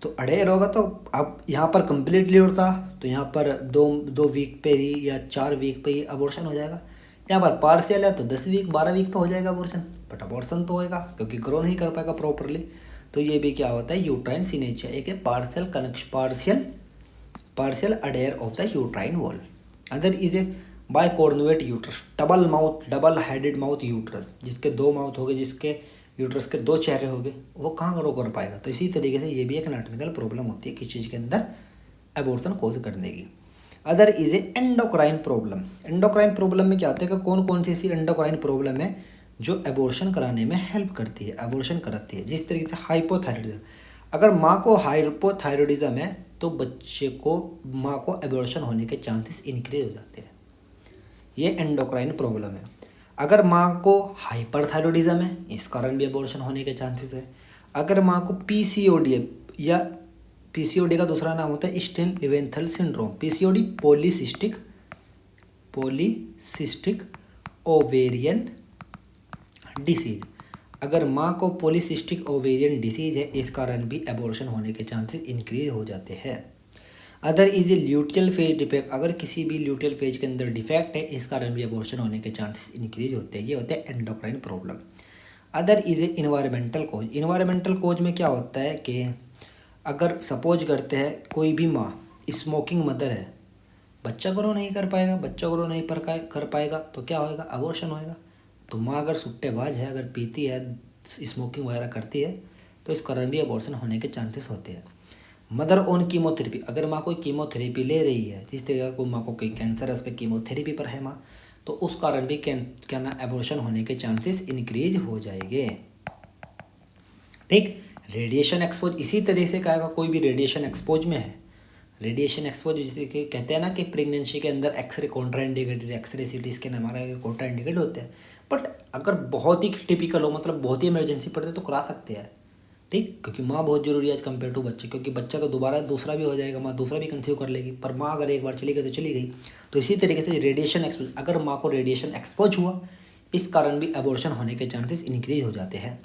तो अडेयर होगा तो अब यहाँ पर कम्प्लीटली होता तो यहाँ पर दो वीक पे ही या 4 वीक पे ही अबॉर्शन हो जाएगा। यहाँ पर पार्शियल है तो 10 वीक 12 वीक पे हो जाएगा अबॉर्शन, बट अबॉर्शन तो होएगा क्योंकि ग्रो नहीं कर पाएगा प्रॉपरली। तो ये भी क्या होता है, यूट्राइन सिनेचिया, एक है partial adhere of the uterine wall. Other is A bicornuate uterus, double headed mouth uterus, जिसके 2 माउथ हो गए, जिसके यूट्रस के 2 चेहरे हो गए, वो कहाँ ग्रो कर पाएगा। तो इसी तरीके से ये भी एक एनाटॉमिकल प्रॉब्लम होती है किसी चीज़ के अंदर एबॉर्शन कोज करने की। Other is A endocrine problem. Endocrine problem में क्या होता है कि कौन कौन सी ऐसी एंडोक्राइन प्रॉब्लम है जो एबॉर्शन कराने में हेल्प करती है, एबॉर्शन कराती है। जिस तरीके से हाइपोथायरॉइडिज्म, अगर माँ को हाइपोथायरॉइडिज्म है तो बच्चे को माँ को एबॉर्शन होने के चांसेस इंक्रीज हो जाते हैं। ये एंडोक्राइन प्रॉब्लम है। अगर माँ को हाइपरथायरॉइडिज्म है, इस कारण भी एबॉर्शन होने के चांसेस है। अगर माँ को पीसीओडी है, या पीसीओडी का दूसरा नाम होता है Stein Leventhal syndrome, PCOD polycystic ovarian disease, अगर माँ को पॉलीसिस्टिक ओवेरियन डिसीज है, इस कारण भी एबॉर्शन होने के चांसेस इंक्रीज हो जाते हैं। Other is A luteal phase defect, अगर किसी भी ल्यूटियल फेज के अंदर डिफेक्ट है, इस कारण भी एबॉर्शन होने के चांसेस इंक्रीज होते हैं। ये होते हैं endocrine problem. Other is a environmental cause. Environmental cause में क्या होता है कि अगर सपोज करते हैं कोई भी माँ स्मोकिंग मदर है, बच्चा ग्रो नहीं कर पाएगा, बच्चा ग्रो नहीं कर पाएगा तो क्या होएगा, अबॉर्शन होएगा। तो माँ अगर सुट्टेबाज है, अगर पीती है, स्मोकिंग वगैरह करती है, तो इस कारण भी अबॉर्शन होने के चांसेस होते हैं। मदर ऑन कीमोथेरेपी, अगर माँ कोई कीमोथेरेपी ले रही है, जिस तरह को माँ को कोई कैंसर है, उस पर कीमोथेरेपी पर है माँ, तो उस कारण भी क्या ना एबॉर्शन होने के चांसेस इंक्रीज हो जाएंगे। ठीक, रेडिएशन एक्सपोज, इसी तरह से कहेगा कोई भी रेडिएशन एक्सपोज में है, रेडिएशन एक्सपोज जैसे कि कहते हैं ना कि प्रेगनेंसी के अंदर x-ray contraindicated, x-ray CT scan हमारा कॉन्ट्राइंडिकेट होते हैं, बट अगर बहुत ही टिपिकल हो, मतलब बहुत ही इमरजेंसी पड़ते तो करा सकते हैं। ठीक, क्योंकि माँ बहुत जरूरी है एज कम्पेयर टू बच्चे, क्योंकि बच्चा तो दोबारा दूसरा भी हो जाएगा, माँ दूसरा भी कंसीव कर लेगी, पर माँ अगर एक बार चली गई तो चली गई। तो इसी तरीके से रेडिएशन एक्सपोज, अगर माँ को रेडिएशन एक्सपोज हुआ, इस कारण भी एबॉर्शन होने के चांसेस इंक्रीज हो जाते हैं।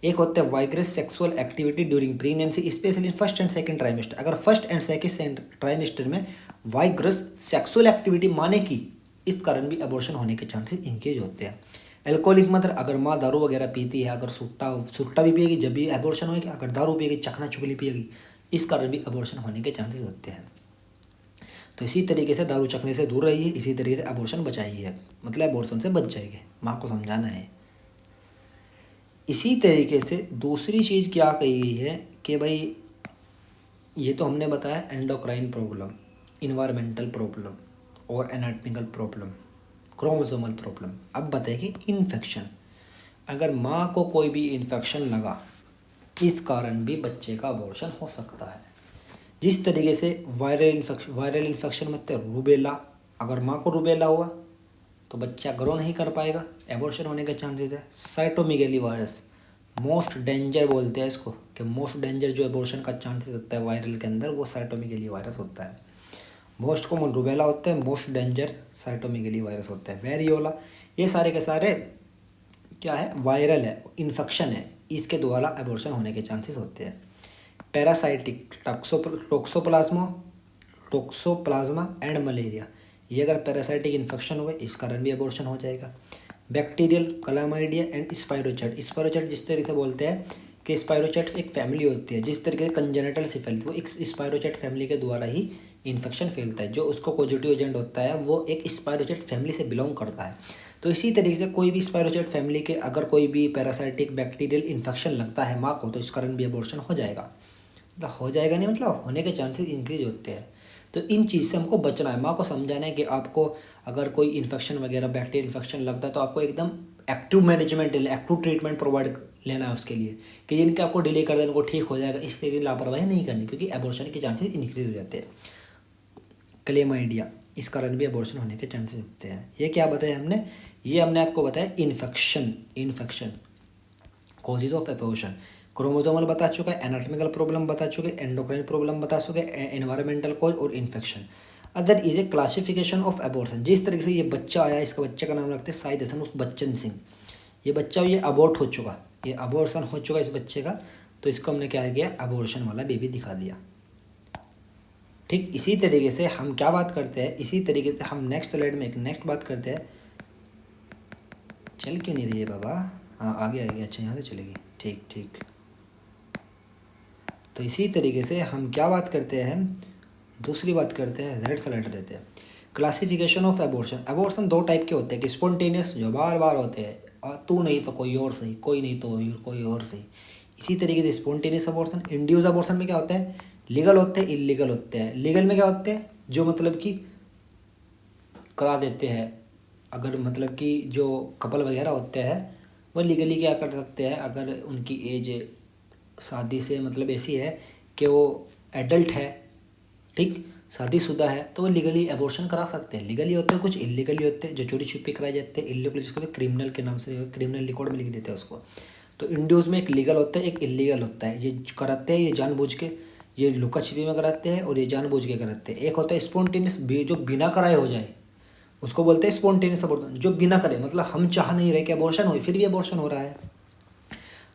एक होता है vigorous sexual activity during pregnancy, specially first and second trimester. अगर फर्स्ट एंड सेकंड ट्राइमेस्टर में वाइग्रस सेक्सुअल एक्टिविटी माने की, इस कारण भी एबॉर्शन होने के चांसेस इंक्रीज होते हैं। एल्कोहलिक मदर, अगर माँ दारू वगैरह पीती है, अगर सुट्टा भी पिएगी जब भी एबॉर्शन होगी, अगर दारू पिएगी, चखना चुगली पिएगी, इस कारण भी एबॉर्शन होने के चांसेस होते हैं। तो इसी तरीके से दारू चखने से दूर रहिए, इसी तरीके से एबॉर्शन बचाइए, मतलब एबॉर्शन से बच जाएंगे, माँ को समझाना है। इसी तरीके से दूसरी चीज़ क्या कही गई है कि भाई ये तो हमने बताया एंडोक्राइन प्रॉब्लम, इन्वायरमेंटल प्रॉब्लम और एनाटॉमिकल प्रॉब्लम, क्रोमोसोमल प्रॉब्लम। अब बताइए इन्फेक्शन, अगर माँ को कोई भी इन्फेक्शन लगा, इस कारण भी बच्चे का अबॉर्शन हो सकता है। जिस तरीके से वायरल इन्फेक्शन में रूबेला, अगर माँ को रूबेला हुआ तो बच्चा ग्रो नहीं कर पाएगा, एबॉर्शन होने के चांसेस है। साइटोमेगाली वायरस, मोस्ट डेंजर बोलते हैं इसको, कि मोस्ट डेंजर जो एबॉर्शन का चांसेस होता है वायरल के अंदर, वो साइटोमेगाली वायरस होता है। मोस्ट कॉमन रूबेला होता है, मोस्ट डेंजर साइटोमेगाली वायरस होता है। वेरियोला, ये सारे के सारे क्या है, वायरल है, इन्फेक्शन है, इसके द्वारा एबॉर्शन होने के चांसेस होते हैं। पैरासाइटिक, टोक्सोप्लाज्मा एंड मलेरिया, ये अगर पैरासाइटिक इन्फेक्शन हुए, इस कारण भी एबॉर्शन हो जाएगा। बैक्टीरियल, क्लामाइडिया एंड स्पाइरोचेट, स्पाइरोचेट जिस तरीके से बोलते हैं कि स्पाइरोचेट एक फैमिली होती है, जिस तरीके से कंजेनिटल सिफिलिस, वो एक स्पाइरोचेट फैमिली के द्वारा ही इन्फेक्शन फैलता है। जो उसको पॉजिटिव एजेंट होता है वो एक स्पाइरोचेट फैमिली से बिलोंग करता है। तो इसी तरीके से कोई भी स्पाइरोचेट फैमिली के अगर कोई भी पैरासाइटिक बैक्टीरियल इन्फेक्शन लगता है माँ को, तो इस कारण भी एबॉर्शन हो जाएगा। मतलब हो जाएगा नहीं, मतलब होने के चांसेस इंक्रीज होते हैं। तो इन चीज़ से हमको बचना है, माँ को समझाना है कि आपको अगर कोई इन्फेक्शन वगैरह बैक्टीरियल इन्फेक्शन लगता है तो आपको एकदम active management, active treatment provide लेना है उसके लिए, कि जिनके आपको डिले कर देने को ठीक हो जाएगा, इस तरीके की लापरवाही नहीं करनी, क्योंकि एबॉर्शन के चांसेस इंक्रीज हो जाते हैं। क्लेमाइडिया, इस कारण भी एबॉर्शन होने के चांसेस होते हैं। ये क्या बताया हमने, ये हमने आपको बताया infection causes of abortion. Chromosomal बता चुका है, एनाटॉमिकल प्रॉब्लम बता चुके, एंडोक्राइन प्रॉब्लम बता चुके, एनवायरमेंटल कॉज और infection. Other is A classification of abortion, जिस तरीके से ये बच्चा आया, इसका बच्चे का नाम रखते हैं साइद हसन उर्फ बच्चन सिंह। ये बच्चा ये अबॉर्ट हो चुका, ये अबॉर्शन हो चुका इस बच्चे का, तो इसको हमने क्या किया, अबॉर्शन वाला बेबी दिखा दिया। ठीक इसी तरीके से हम क्या बात करते हैं, इसी तरीके से हम नेक्स्ट स्लाइड में एक नेक्स्ट बात करते हैं। चल क्यों नहीं रही है बाबा, हाँ आगे आगे, अच्छा यहाँ से चलेगी, ठीक ठीक। तो इसी तरीके से हम क्या बात करते हैं, दूसरी बात करते हैं, रेड स्लाइड रहते हैं। Classification of abortion. एबॉर्शन दो टाइप के होते हैं कि स्पॉन्टेनियस जो बार बार होते हैं, तू नहीं तो कोई और सही, कोई नहीं तो कोई और सही। इसी तरीके से स्पॉन्टेनियस अबॉर्शन। इंड्यूस अबॉर्शन में क्या होता है, लीगल होते हैं, इलीगल होते हैं। लीगल में क्या होते हैं, जो मतलब कि करा देते हैं, अगर मतलब कि जो कपल वगैरह होते हैं वो लीगली क्या कर सकते हैं, अगर उनकी एज शादी से मतलब ऐसी है कि वो एडल्ट है, ठीक शादीशुदा है, तो वो लीगली एबॉर्शन करा सकते हैं। लीगली होते हैं, कुछ इलीगली होते हैं जो चोरी छुपे कराए जाते हैं। इलीगल जिसको भी क्रिमिनल के नाम से क्रिमिनल रिकॉर्ड में लिख देते हैं उसको। तो इंड्यूस में एक लीगल होता है, एक इलीगल होता है। ये कराते हैं ये जानबूझ के, ये लुका छिपी में कराते हैं और ये जानबूझ के कराते हैं। एक होता है स्पॉन्टेनियस, जो बिना कराए हो जाए उसको बोलते हैं स्पॉन्टेनियस अबॉर्शन। जो बिना करे मतलब हम चाह नहीं रहे कि अबॉर्शन हो, फिर भी अबॉर्शन हो रहा है।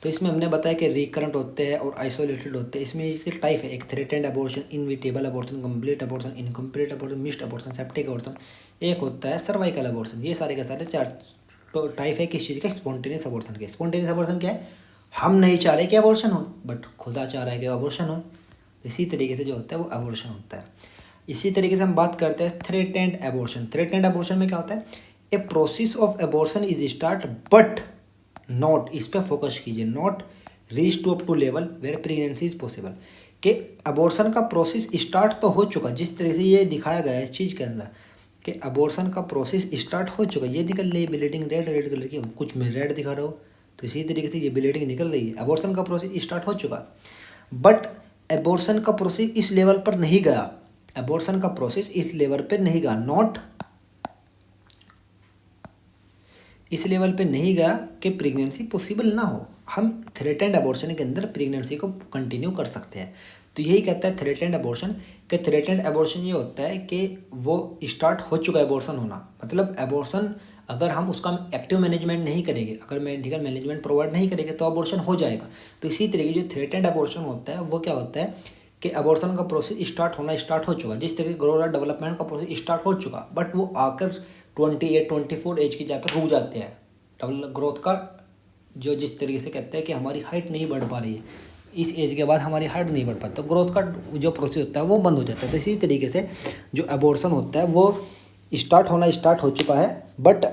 तो इसमें हमने बताया कि रिकरेंट होते हैं और आइसोलेटेड होते हैं। इसमें एक टाइप है, एक threatened abortion, inevitable abortion, complete abortion, incomplete abortion, missed abortion, septic abortion. एक होता है सर्वाइकल अबॉर्शन। ये सारे के सारे 4 टाइप है किस चीज़ का, स्पॉन्टेनियस अबॉर्शन के। स्पॉन्टेनियस अबॉर्शन क्या है, हम नहीं चाह रहे कि अबॉर्शन हो, बट खुदा चाह रहा है कि अबॉर्शन हो। इसी तरीके से जो होता है वो अबॉर्शन होता है। इसी तरीके से हम बात करते हैं थ्रेटेंड अबॉर्शन। थ्रेटेंड अबॉर्शन में क्या होता है, a process of abortion is start but not, इस पर फोकस कीजिए, not reach to up to level where pregnancy is possible. कि अबॉर्शन का प्रोसेस स्टार्ट तो हो चुका, जिस तरह से ये दिखाया गया है इस चीज़ के अंदर कि अबॉर्शन का प्रोसेस स्टार्ट हो चुका। ये निकल रही है ब्लीडिंग रेड रेड कलर की, कुछ में रेड दिखा रहा हो, तो इसी तरीके से ये ब्लीडिंग निकल रही है। अबॉर्शन का प्रोसेस स्टार्ट हो चुका, बट अबॉर्शन का प्रोसेस इस लेवल पर नहीं गया। अबॉर्शन का प्रोसेस इस लेवल पर नहीं गया, नॉट इस लेवल पे नहीं गया कि प्रेगनेंसी पॉसिबल ना हो। हम थ्रेटेंड अबॉर्शन के अंदर प्रेगनेंसी को कंटिन्यू कर सकते हैं। तो यही कहता है थ्रेटेंड अबॉर्शन, कि थ्रेटेंड अबॉर्शन ये होता है कि वो स्टार्ट हो चुका है अबॉर्शन होना। मतलब अबॉर्शन अगर हम उसका एक्टिव मैनेजमेंट नहीं करेंगे, अगर मेडिकल मैनेजमेंट प्रोवाइड नहीं करेंगे तो अबॉर्शन हो जाएगा। तो इसी तरीके जो थ्रेटेंड अबॉर्शन होता है वो क्या होता है कि अबॉर्शन का प्रोसेस स्टार्ट हो चुका, जिस तरह ग्रोथ और डेवलपमेंट का प्रोसेस स्टार्ट हो चुका, बट वो आकर 28 24 एज की जगह पर रुक जाते हैं। डेवलप ग्रोथ का जो जिस तरीके से कहते हैं कि हमारी हाइट नहीं बढ़ पा रही है, इस एज के बाद हमारी हाइट नहीं बढ़ पाती, तो ग्रोथ का जो प्रोसेस होता है वो बंद हो जाता है। तो इसी तरीके से जो अबॉर्शन होता है वो स्टार्ट हो चुका है, बट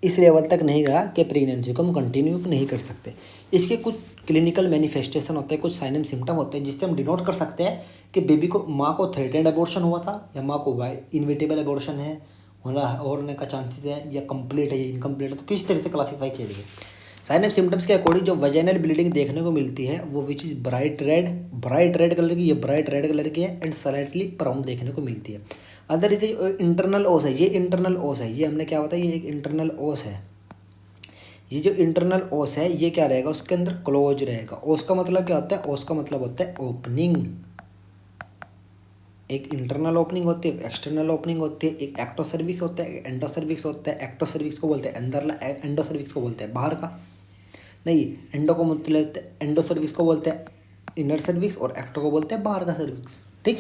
इस लेवल तक नहीं गया कि प्रेगनेंसी को हम कंटिन्यू नहीं कर सकते। इसके कुछ क्लिनिकल मैनिफेस्टेशन होते हैं, कुछ साइन एंड सिम्टम होते हैं जिससे हम डिनोट कर सकते हैं कि बेबी को, माँ को थ्रेटेंड अबॉर्शन हुआ था या माँ को इनविटेबल अबॉर्शन है होने का चांसेस है, या कंप्लीट है या इनकम्प्लीट है। तो किस तरह से क्लासीफाई किया गया। साइन एंड सिम्टम्स के अकॉर्डिंग जो वजाइनल ब्लीडिंग देखने को मिलती है वो which is bright red colour की, ये ब्राइट रेड कलर की है, एंड स्लाइटली ब्राउन देखने को मिलती है। अदर इसे इंटरनल ओस है, ये इंटरनल ओस है, ये हमने क्या बताया, ये एक इंटरनल ओस है। ये जो इंटरनल ओस है ये क्या रहेगा, उसके अंदर क्लोज रहेगा। ओस का मतलब क्या होता है, ओस का मतलब होता है ओपनिंग। एक इंटरनल ओपनिंग होती है, एक एक्सटर्नल ओपनिंग होती है, एक एक्टोसर्विक्स होता है, एक एंडोसर्विक्स होता है। एक्टोसर्विक्स को बोलते हैं अंदर, एंडोसर्विक्स को बोलते हैं बाहर का, नहीं एंडो को मतलब एंडोसर्विक्स को बोलते हैं इनर सर्विक्स और एक्टो को बोलते हैं बाहर का सर्विक्स। ठीक,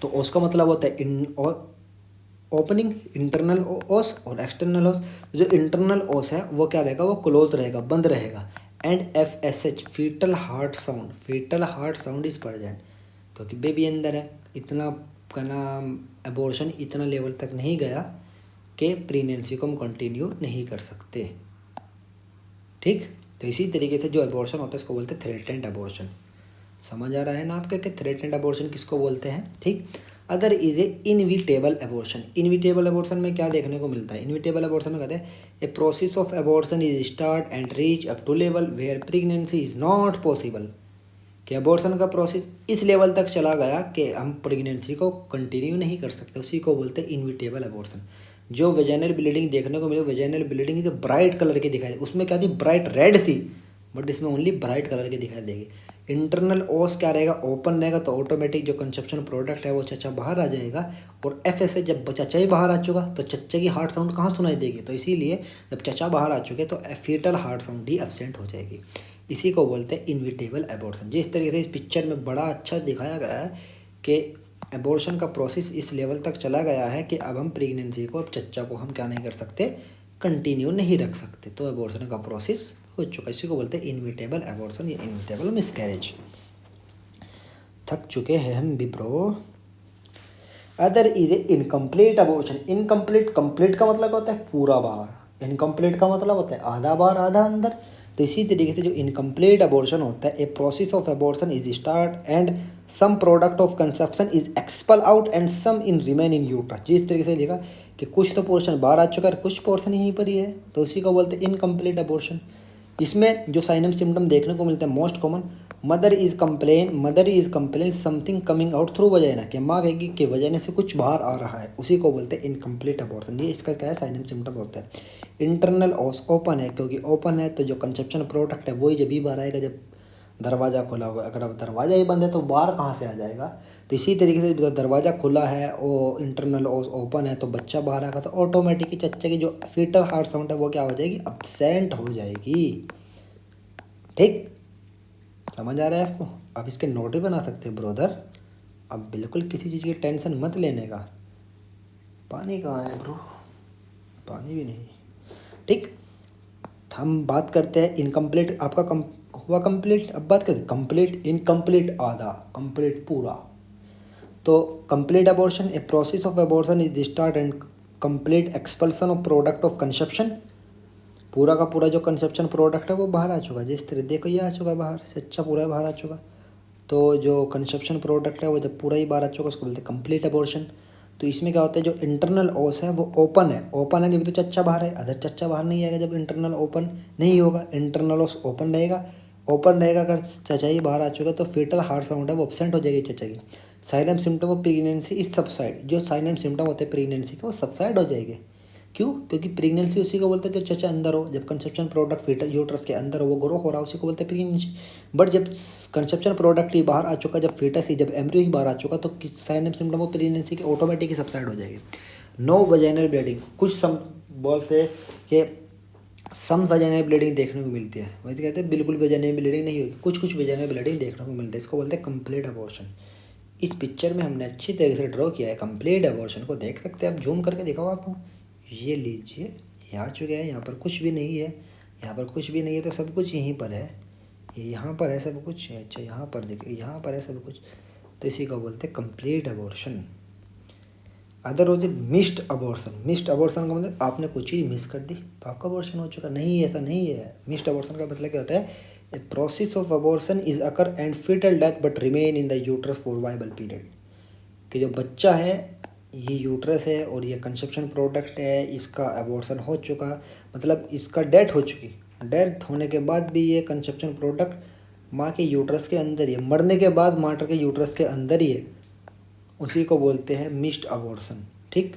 तो ओस का मतलब होता है ओपनिंग, इंटरनल ओस और एक्सटर्नल ओस। जो इंटरनल ओस है वो क्या रहेगा, वो क्लोज रहेगा, बंद रहेगा। And FSH foetal heart sound is present, क्योंकि बेबी अंदर है। इतना का नाम अबॉर्शन इतना लेवल तक नहीं गया कि प्रेगनेंसी को हम कंटिन्यू नहीं कर सकते। ठीक, तो इसी तरीके से जो अबॉर्शन होता है इसको बोलते हैं थ्रेटेंड अबॉर्शन। समझ आ रहा है ना आपके कि थ्रेटेंड अबॉर्शन किसको बोलते हैं। ठीक, other is A inevitable abortion. Inevitable abortion में क्या देखने को मिलता है, इनविटेबल अबॉर्शन में कहते हैं a process of abortion is start and reach up to level where pregnancy is not possible. कि अबॉर्शन का प्रोसेस इस लेवल तक चला गया कि हम प्रेगनेंसी को कंटिन्यू नहीं कर सकते, उसी को बोलते हैं इनविटेबल अबॉर्शन। जो वेजाइनल ब्लीडिंग देखने को मिली, वेजाइनल ब्लीडिंग जो ब्राइट कलर की दिखाई, उसमें क्या थी, ब्राइट रेड थी, बट इसमें ओनली ब्राइट कलर की दिखाई देगी। इंटरनल ओस क्या रहेगा, ओपन रहेगा, तो ऑटोमेटिक जो कंसेप्शन प्रोडक्ट है वो चच्चा बाहर आ जाएगा। और FSH जब चच्चा ही बाहर आ चुका तो चच्चे की हार्ट साउंड कहाँ सुनाई देगी, तो इसीलिए जब चच्चा बाहर आ चुके तो फीटल हार्ट साउंड ही एब्सेंट हो जाएगी। इसी को बोलते हैं इनविटेबल एबॉर्शन। जिस तरीके से इस पिक्चर में बड़ा अच्छा दिखाया गया है कि एबॉर्शन का प्रोसेस इस लेवल तक चला गया है कि अब हम प्रेगनेंसी को, अब चच्चा को हम क्या नहीं कर सकते, कंटिन्यू नहीं रख सकते, तो एबॉर्शन का प्रोसेस हो चुका। इसी को बोलते हैं इनविटेबल एबॉर्शन या इनविटेबल मिसकैरेज। थक चुके हैं हम भी bro. Other is A incomplete abortion. Incomplete, complete का मतलब होता है पूरा बाहर, इनकम्प्लीट का मतलब होता है आधा बाहर आधा अंदर। तो इसी तरीके से जो इनकम्प्लीट एबॉर्शन होता है, a process of abortion is start and some product of conception is expel out and some in remain in uterus. जिस तरीके से लिखा कि कुछ तो पोर्शन बाहर आ चुका है, कुछ पोर्शन यहीं पर ही है, तो उसी को बोलते हैं इनकम्प्लीट एबॉर्शन। इसमें जो साइन एंड सिम्टम देखने को मिलते हैं most common, mother is complain something coming out through vagina, कि माँ कहेगी कि वजाइना से कुछ बाहर आ रहा है, उसी को बोलते हैं इनकम्प्लीट एबॉर्शन। ये इसका क्या है, साइन एंड सिम्टम होता है। इंटरनल ओस ओपन है, क्योंकि ओपन है तो जो कंसेप्शन प्रोडक्ट है वही जब भी बाहर आएगा जब दरवाज़ा खुला होगा। अगर अब दरवाज़ा ही बंद है तो बाहर कहाँ से आ जाएगा। तो इसी तरीके से जब दरवाज़ा खुला है और इंटरनल ओस ओपन है तो बच्चा बाहर आएगा, तो ऑटोमेटिकली चच्चे की जो फीटल हार्ट साउंड है वो क्या हो जाएगी, अब्सेंट हो जाएगी। ठीक, समझ आ रहा है आपको। आप इसके नोट भी बना सकते हैं ब्रोदर। अब बिल्कुल किसी चीज़ की टेंशन मत लेने का। पानी कहाँ है ब्रो, पानी भी नहीं। ठीक, हम बात करते हैं इनकम्प्लीट, आपका हुआ कंप्लीट। अब बात करते हैं कंप्लीट, इनकम्प्लीट आधा, कंप्लीट पूरा। तो complete abortion, A process of abortion is start and complete expulsion of product of conception. पूरा का पूरा जो कंसेप्शन प्रोडक्ट है वो बाहर आ चुका। जिस तरह देखो ये आ चुका बाहर से, अच्छा पूरा बाहर आ चुका। तो जो कंसेप्शन प्रोडक्ट है वो जब पूरा ही बाहर आ चुका उसको बोलते हैं कंप्लीट एबॉर्शन। तो इसमें क्या होता है, जो इंटरनल ओस है वो ओपन है, ओपन है जब तो चच्चा बाहर है, अदर चच्चा बाहर नहीं आएगा जब इंटरनल ओपन नहीं होगा। इंटरनल ओस ओपन रहेगा, अगर चचा ही बाहर आ चुका तो फीटल हार्ट साउंड है वो एब्सेंट हो जाएगी चचा की। Sign and symptom of pregnancy is subside. जो साइन एंड सिम्टम होते हैं प्रेगनेंसी के वो सबसाइड हो जाएंगे। क्यों, क्योंकि प्रेगनेंसी उसी को बोलते हैं जो चचा अंदर हो, जब कंसेप्शन प्रोडक्ट फीटल यूट्रस के अंदर हो वो ग्रो हो रहा है, उसी को बोलते हैं प्रेगनेंसी। बट जब कंसेप्शन प्रोडक्ट ही बाहर आ चुका, जब फीटस ही, जब एम्ब्रियो ही बाहर आ चुका, तो sign and symptom of pregnancy के ऑटोमेटिक ही सबसाइड हो जाएगी। नो वजाइनल ब्लीडिंग, कुछ सम बोलते हैं कि सम वजाइनल ब्लीडिंग देखने को मिलती है, वैसे कहते हैं बिल्कुल वजाइनल ब्लीडिंग नहीं होगी, कुछ कुछ वजाइनल ब्लीडिंग देखने को मिलती है, इसको बोलते हैं कंप्लीट एबॉर्शन। इस पिक्चर में हमने अच्छी तरीके से ड्रॉ किया है कंप्लीट एबॉर्शन को, देख सकते हैं आप, जूम करके दिखाओ आपको। ये लीजिए, ये आ चुके हैं, यहाँ पर कुछ भी नहीं है, यहाँ पर कुछ भी नहीं है, तो सब कुछ यहीं पर है, ये यहाँ पर है सब कुछ। अच्छा यहाँ पर देखिए, यहाँ पर है सब कुछ, तो इसी को बोलते हैं कंप्लीट एबॉर्शन। अदर हो जाए मिस्ड अबॉर्शन। मिस्ड अबॉर्शन का मतलब आपने कुछ चीज़ मिस कर दी तो आपका अबॉर्शन हो चुका, नहीं ऐसा नहीं है। मिस्ड अबॉर्शन का मतलब क्या होता है, a process of abortion is occur and foetal death but remain in the uterus for viable period. कि जो बच्चा है ये यूट्रस है और ये कंसेप्शन प्रोडक्ट है, इसका अबॉर्शन हो चुका, मतलब इसका डेथ हो चुकी, डेथ होने के बाद भी ये कंसेप्शन प्रोडक्ट माँ के यूट्रस के अंदर ही है, मरने के बाद माटर के यूट्रस के अंदर ही है, उसी को बोलते हैं मिस्ड अबॉर्शन। ठीक,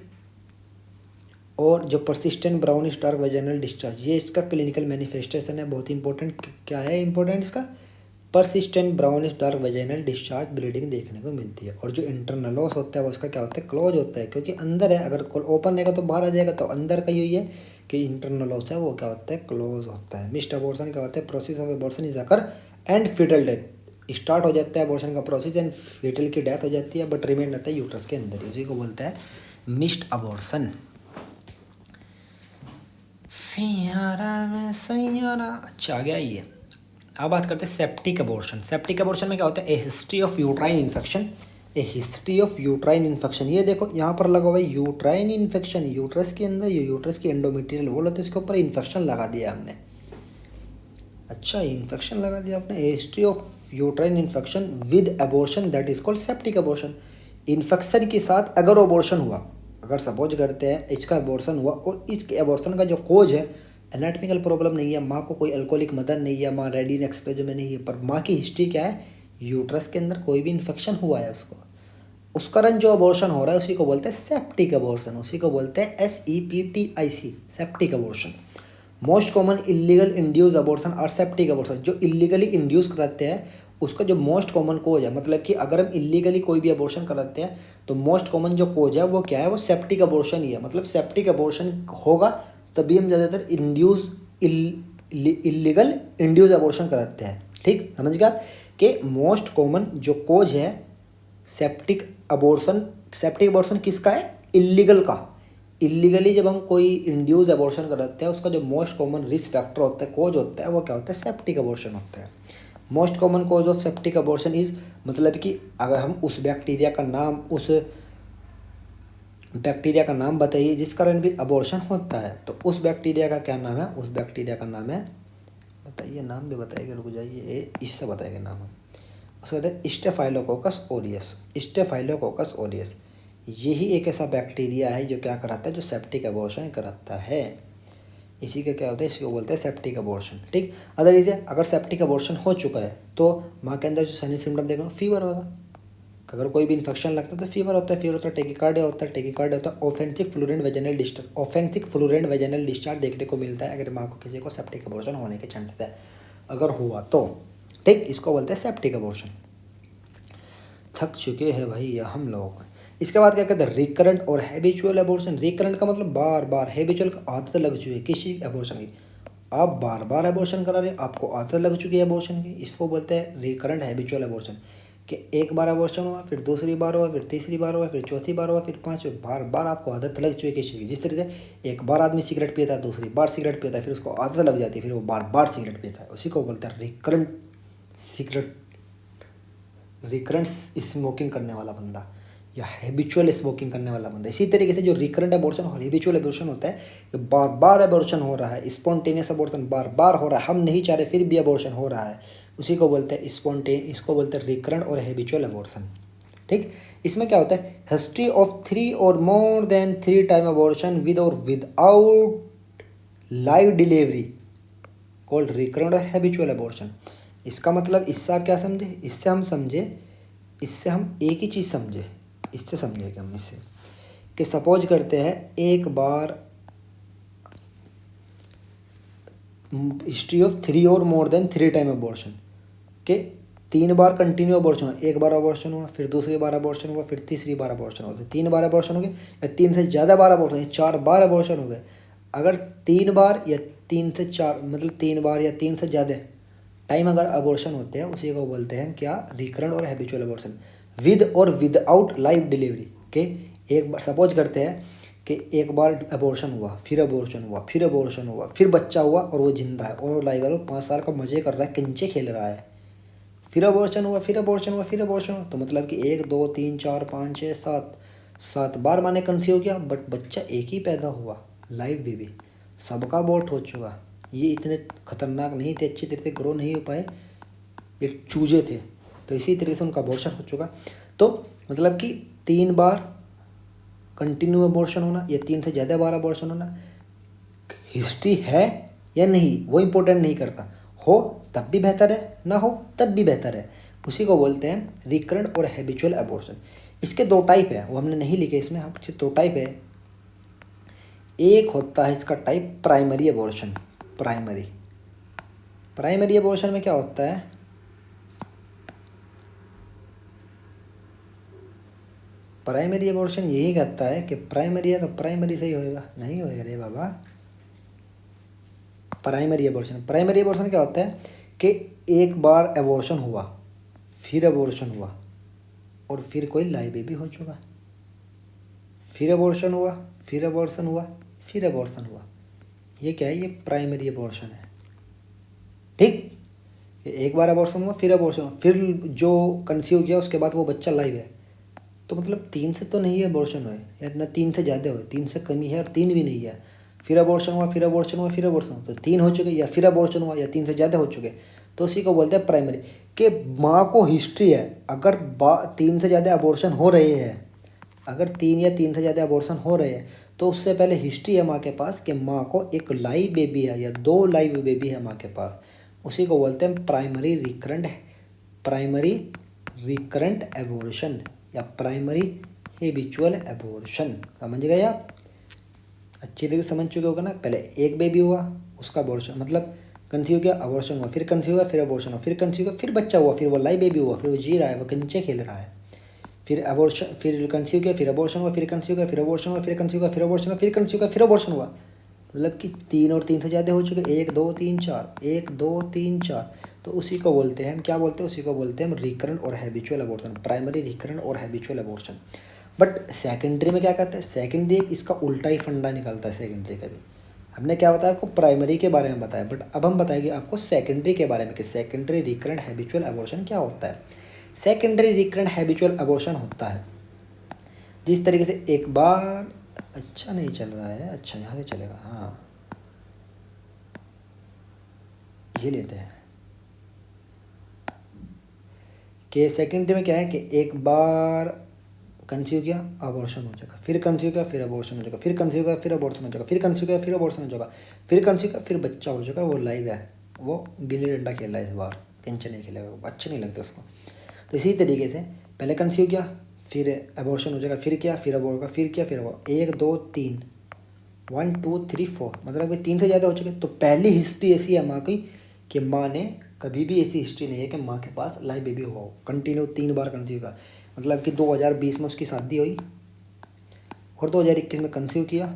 और जो persistent brownish dark vaginal discharge, ये इसका क्लिनिकल मैनिफेस्टेशन है, बहुत इंपॉर्टेंट। क्या है इंपॉर्टेंट इसका, persistent brownish dark vaginal discharge bleeding देखने को मिलती है। और जो इंटरनल लॉस होता है वो इसका क्या होता है, क्लोज होता है, क्योंकि अंदर है, अगर ओपन रहेगा तो बाहर आ जाएगा, तो अंदर का यही है कि इंटरनल लॉस है वो क्या होता है, क्लोज होता है। मिस्ड अबॉर्शन क्या होता है, process of abortion is occur and foetal death, start हो जाता है अबॉर्शन का प्रोसेस एंड फीटल की डेथ हो जाती है, बट रिमेन रहता है यूट्रस के अंदर, उसी को बोलता है मिस्ड अबॉर्शन। सैयारा में सैयारा, अच्छा आ गया ये। अब बात करते हैं सेप्टिक अबॉर्शन। सेप्टिक अबॉर्शन में क्या होता है, a history of uterine infection, a history of uterine infection. ये देखो यहाँ पर लगा हुआ है यूट्राइन इन्फेक्शन, यूट्रस के अंदर, ये यूट्रस की एंडोमेट्रियल वॉल होती है, इसके ऊपर इन्फेक्शन लगा दिया हमने। अच्छा, इन्फेक्शन लगा दिया आपने, a history of uterine infection with abortion that is called septic abortion. Infection के साथ अगर अबॉर्शन हुआ, अगर सपोज करते हैं इसका अबॉर्शन हुआ और इसके अबॉर्शन का जो कोज है, एनाटॉमिकल प्रॉब्लम नहीं है, माँ को कोई अल्कोहलिक मदर नहीं है, माँ रेडी इन एक्सपेज में नहीं है, पर माँ की हिस्ट्री क्या है, यूट्रस के अंदर कोई भी इन्फेक्शन हुआ है उसको, उस कारण जो अबॉर्शन हो रहा है उसी को बोलते हैं सेप्टिक अबॉर्शन, उसी को बोलते हैं SEPTIC, septic abortion. Most common illegal induce abortion और सेप्टिक अबॉर्शन, जो इलीगली इंड्यूस कराते हैं उसका जो मोस्ट कॉमन कोज है, मतलब कि अगर हम इलीगली कोई भी अबॉर्शन कराते हैं तो मोस्ट कॉमन जो कोज है वो क्या है, वो सेप्टिक अबॉर्शन ही है। मतलब सेप्टिक अबॉर्शन होगा तभी हम ज़्यादातर इलीगल इंड्यूस एबॉर्शन कराते हैं। ठीक, समझ गया कि मोस्ट कॉमन जो कोज है सेप्टिक अबॉर्शन किसका है? इलीगल का। इलीगली जब हम कोई इंड्यूस एबॉर्शन कराते हैं उसका जो मोस्ट कॉमन रिस्क फैक्टर होता है, कोज होता है, वो क्या होता है? सेप्टिक अबॉर्शन होता है। Most common cause of septic abortion is, मतलब कि अगर हम उस बैक्टीरिया का नाम बताइए जिस कारण भी अबॉर्शन होता है, तो उस बैक्टीरिया का क्या नाम है? उस बैक्टीरिया का नाम है, बताइए, नाम भी बताइएगा, रुक जाइए, इससे बताएंगे नाम हम। उसके बाद स्टेफाइलोकोकस ओरियस। स्टेफाइलोकोकस ओरियस यही एक ऐसा बैक्टीरिया है जो क्या कराता है? जो सेप्टिक अबॉर्शन कराता है। इसी का क्या होता है? इसको बोलते हैं सेप्टिक अबॉर्शन। ठीक, अदरवाइज अगर सेप्टिक अबॉर्शन हो चुका है तो माँ के अंदर जो साइनस सिम्टम देखो, फीवर होगा। अगर कोई भी इन्फेक्शन लगता है तो फीवर होता है, टेकिकार्डिया होता है, ऑफेंसिक फ्लोरेंट वेजाइनल डिस्चार्ज देखने को मिलता है अगर माँ को किसी को सेप्टिक अबॉर्शन होने के चांसेस है, अगर हुआ तो। ठीक, इसको बोलते हैं सेप्टिक अबॉर्शन। थक चुके हैं भैया हम लोग। इसके बाद क्या कहते हैं? रिकरेंट और हैबिचुअल एबॉर्शन। रिकरेंट का मतलब बार बार, हैबिचुअल का आदत लग चुकी है किसी एबॉर्शन की, आप बार बार एबॉर्शन करा रहे हैं, आपको आदत लग चुकी है एबॉर्शन की, इसको बोलते हैं रिकरेंट हैबिचुअल एबॉर्शन। कि एक बार एबॉर्शन हुआ, फिर दूसरी बार हुआ, फिर तीसरी बार हुआ, फिर चौथी बार हुआ, फिर पाँचवीं बार, बार आपको आदत लग चुकी है किसी की। जिस तरीके से एक बार आदमी सिगरेट पीता है, दूसरी बार सिगरेट पीता है, फिर उसको आदत लग जाती है, फिर वो बार बार सिगरेट पीता है, उसी को बोलते हैं रिकरेंट स्मोकिंग करने वाला बंदा या हैबिचुअल स्मोकिंग करने वाला बंदा। इसी तरीके से जो रिकरेंट एबॉर्शन और हैबिचुअल एबॉर्शन होता है कि बार बार एबॉर्शन हो रहा है, स्पॉन्टेनियस एबॉर्शन बार बार हो रहा है, हम नहीं चाह रहे फिर भी एबॉर्शन हो रहा है, उसी को बोलते हैं इसको बोलते हैं रिकरेंट और हैबिचुअल एबॉर्शन। ठीक, इसमें क्या होता है? हिस्ट्री ऑफ 3 और more than 3 time abortion with और without live delivery called recurrent और हैबिचुअल एबॉर्शन। इसका मतलब इससे क्या समझे? इससे हम एक ही चीज़ समझे, इससे समझेंगे हम इससे कि सपोज करते हैं एक बार हिस्ट्री ऑफ 3 और मोर देन 3 टाइम अबॉर्शन के 3 बार कंटिन्यू अबॉर्शन हुआ, एक बार अबॉर्शन हुआ, फिर दूसरी बार अबॉर्शन हुआ, फिर तीसरी बार अबॉर्शन हुआ, 3 बार अबॉर्शन हो गए, या 3 से ज़्यादा बार अबॉर्शन हुए, 4 बार अबॉर्शन हो गए। अगर 3 बार या 3 से 4 मतलब 3 बार या 3 से ज़्यादा टाइम अगर अबॉर्शन होते हैं, उसी को बोलते हैं क्या? रिकरेंट और हैबिचुअल अबॉर्शन विद और विदाउट लाइव डिलीवरी के। एक बार सपोज करते हैं कि एक बार अबॉर्शन हुआ, फिर अबॉर्शन हुआ, फिर अबॉर्शन हुआ, फिर बच्चा हुआ और वो जिंदा है और लाइव वालों 5 साल का मज़े कर रहा है, कंचे खेल रहा है, फिर अबॉर्शन हुआ, फिर अबॉर्शन हुआ, फिर अबॉर्शन हुआ, तो मतलब कि 1 2 3 4 5 6 7 बार माने कंसीव किया, बट बच्चा एक ही पैदा हुआ, लाइव बेबी, सबका अबॉर्ट हो चुका। ये इतने खतरनाक नहीं थे, अच्छी तरह से ग्रो नहीं हो पाए, ये चूजे थे, तो इसी तरीके से उनका अबॉर्शन हो चुका। तो मतलब कि 3 बार कंटिन्यू अबॉर्शन होना या 3 से ज़्यादा बार अबॉर्शन होना, हिस्ट्री है या नहीं वो इम्पोर्टेंट नहीं करता, हो तब भी बेहतर है, ना हो तब भी बेहतर है, उसी को बोलते हैं रिकरेंट और हैबिचुअल अबॉर्शन। इसके 2 टाइप है, वो हमने नहीं लिखे इसमें, हम 2 टाइप है। एक होता है इसका type primary abortion. Primary abortion में क्या होता है? प्राइमरी अबॉर्शन यही कहता है कि प्राइमरी है तो प्राइमरी सही होएगा, नहीं होएगा रे बाबा। प्राइमरी अबॉर्शन क्या होता है कि एक बार अबॉर्शन हुआ, फिर अबॉर्शन हुआ और फिर कोई लाइव बेबी हो चुका, फिर अबॉर्शन हुआ, फिर अबॉर्शन हुआ, फिर अबॉर्शन हुआ, ये क्या है? ये प्राइमरी अबॉर्शन है। ठीक, एक बार अबॉर्शन हुआ, फिर अबॉर्शन हुआ, फिर जो कंसीव किया उसके बाद वो बच्चा लाइव है, तो मतलब 3 से तो नहीं है अबॉर्शन हुए, या ना 3 से ज़्यादा हुए, 3 से कमी है और 3 भी नहीं है, फिर अबॉर्शन हुआ, फिर अबॉर्शन हुआ, फिर अबॉर्शन हुआ, तो 3 हो चुके, या फिर अबॉर्शन हुआ या 3 से ज़्यादा हो चुके, तो उसी को बोलते हैं प्राइमरी। कि माँ को हिस्ट्री है, अगर 3 से ज़्यादा अबॉर्शन हो रहे हैं, अगर 3 या 3 से ज़्यादा अबॉर्शन हो रहे हैं, तो उससे पहले हिस्ट्री है माँ के पास कि माँ को एक लाइव बेबी है या 2 लाइव बेबी है माँ के पास, उसी को बोलते हैं प्राइमरी रिकरेंट एबॉर्शन या प्राइमरी हैबिचुअल एबॉर्शन। समझ गए आप? अच्छी तरीके से समझ चुके होगा ना। पहले एक बेबी हुआ, उसका अबॉर्शन मतलब कंसीव किया, अबॉर्शन हुआ, फिर कंसीव हुआ, फिर अबॉर्शन हुआ, फिर कंसीव हुआ, फिर बच्चा हुआ, फिर वो लाइव बेबी हुआ, फिर वो जी रहा है, वो कंचे खेल रहा है, फिर अबॉर्शन, फिर कंसीव किया, फिर अबॉर्शन हुआ, फिर कंसीव किया, फिर अबॉर्शन हुआ, फिर कंसीव किया, फिर अबॉर्शन हुआ, फिर कंसीव किया, फिर अबॉर्शन हुआ, मतलब कि 3 और 3 से ज़्यादा हो चुके, 1 2 3 4, 1 2 3 4, तो उसी को बोलते हैं हम क्या बोलते हैं, उसी को बोलते हैं हम रिकरेंट और हैबिचुअल अबॉर्शन, प्राइमरी, रिकरेंट और हैबिचुअल अबॉर्शन। बट सेकेंडरी में क्या करते हैं, सेकेंडरी इसका उल्टा ही फंडा निकलता है सेकेंडरी का भी। हमने क्या बताया आपको, प्राइमरी के बारे में बताया, बट अब हम बताएंगे आपको सेकेंडरी के बारे में कि सेकेंडरी रिकरेंट हैबिचुअल अबॉर्शन क्या होता है। सेकेंडरी रिकरेंट हैबिचुअल अबॉर्शन होता है जिस तरीके से एक बार, अच्छा नहीं चल रहा है, अच्छा यहाँ से चलेगा, हाँ ये लेते हैं कि सेकेंडरी में क्या है कि एक बार कंसीव किया, अबॉर्शन हो जाएगा, फिर कंसीव किया, फिर अबॉर्शन हो जाएगा, फिर कंसीव किया, फिर अबॉर्शन हो जाएगा, फिर कंसीव किया, फिर अबॉर्शन हो जाएगा, फिर कंसीव किया, फिर बच्चा हो जाएगा। वो लाइव है, वो गिल्ली डंडा खेल रहा है इस बार, कंचे नहीं खेलेगा, वो अच्छे नहीं लगते उसको। तो इसी तरीके से पहले कंसीव किया, फिर अबॉर्शन हो जाएगा, फिर किया, फिर अबॉर्शन होगा, फिर किया, फिर अबॉर्शन, 1 2 3, 1 2 3 4, मतलब कि 3 से ज़्यादा हो चुके। तो पहली हिस्ट्री ऐसी है माँ की कि माँ ने कभी भी ऐसी हिस्ट्री नहीं है कि माँ के पास लाइव बेबी हुआ हो, कंटिन्यू 3 बार कंसीव का, मतलब कि 2020 में उसकी शादी हुई और 2021 में कंसीव किया,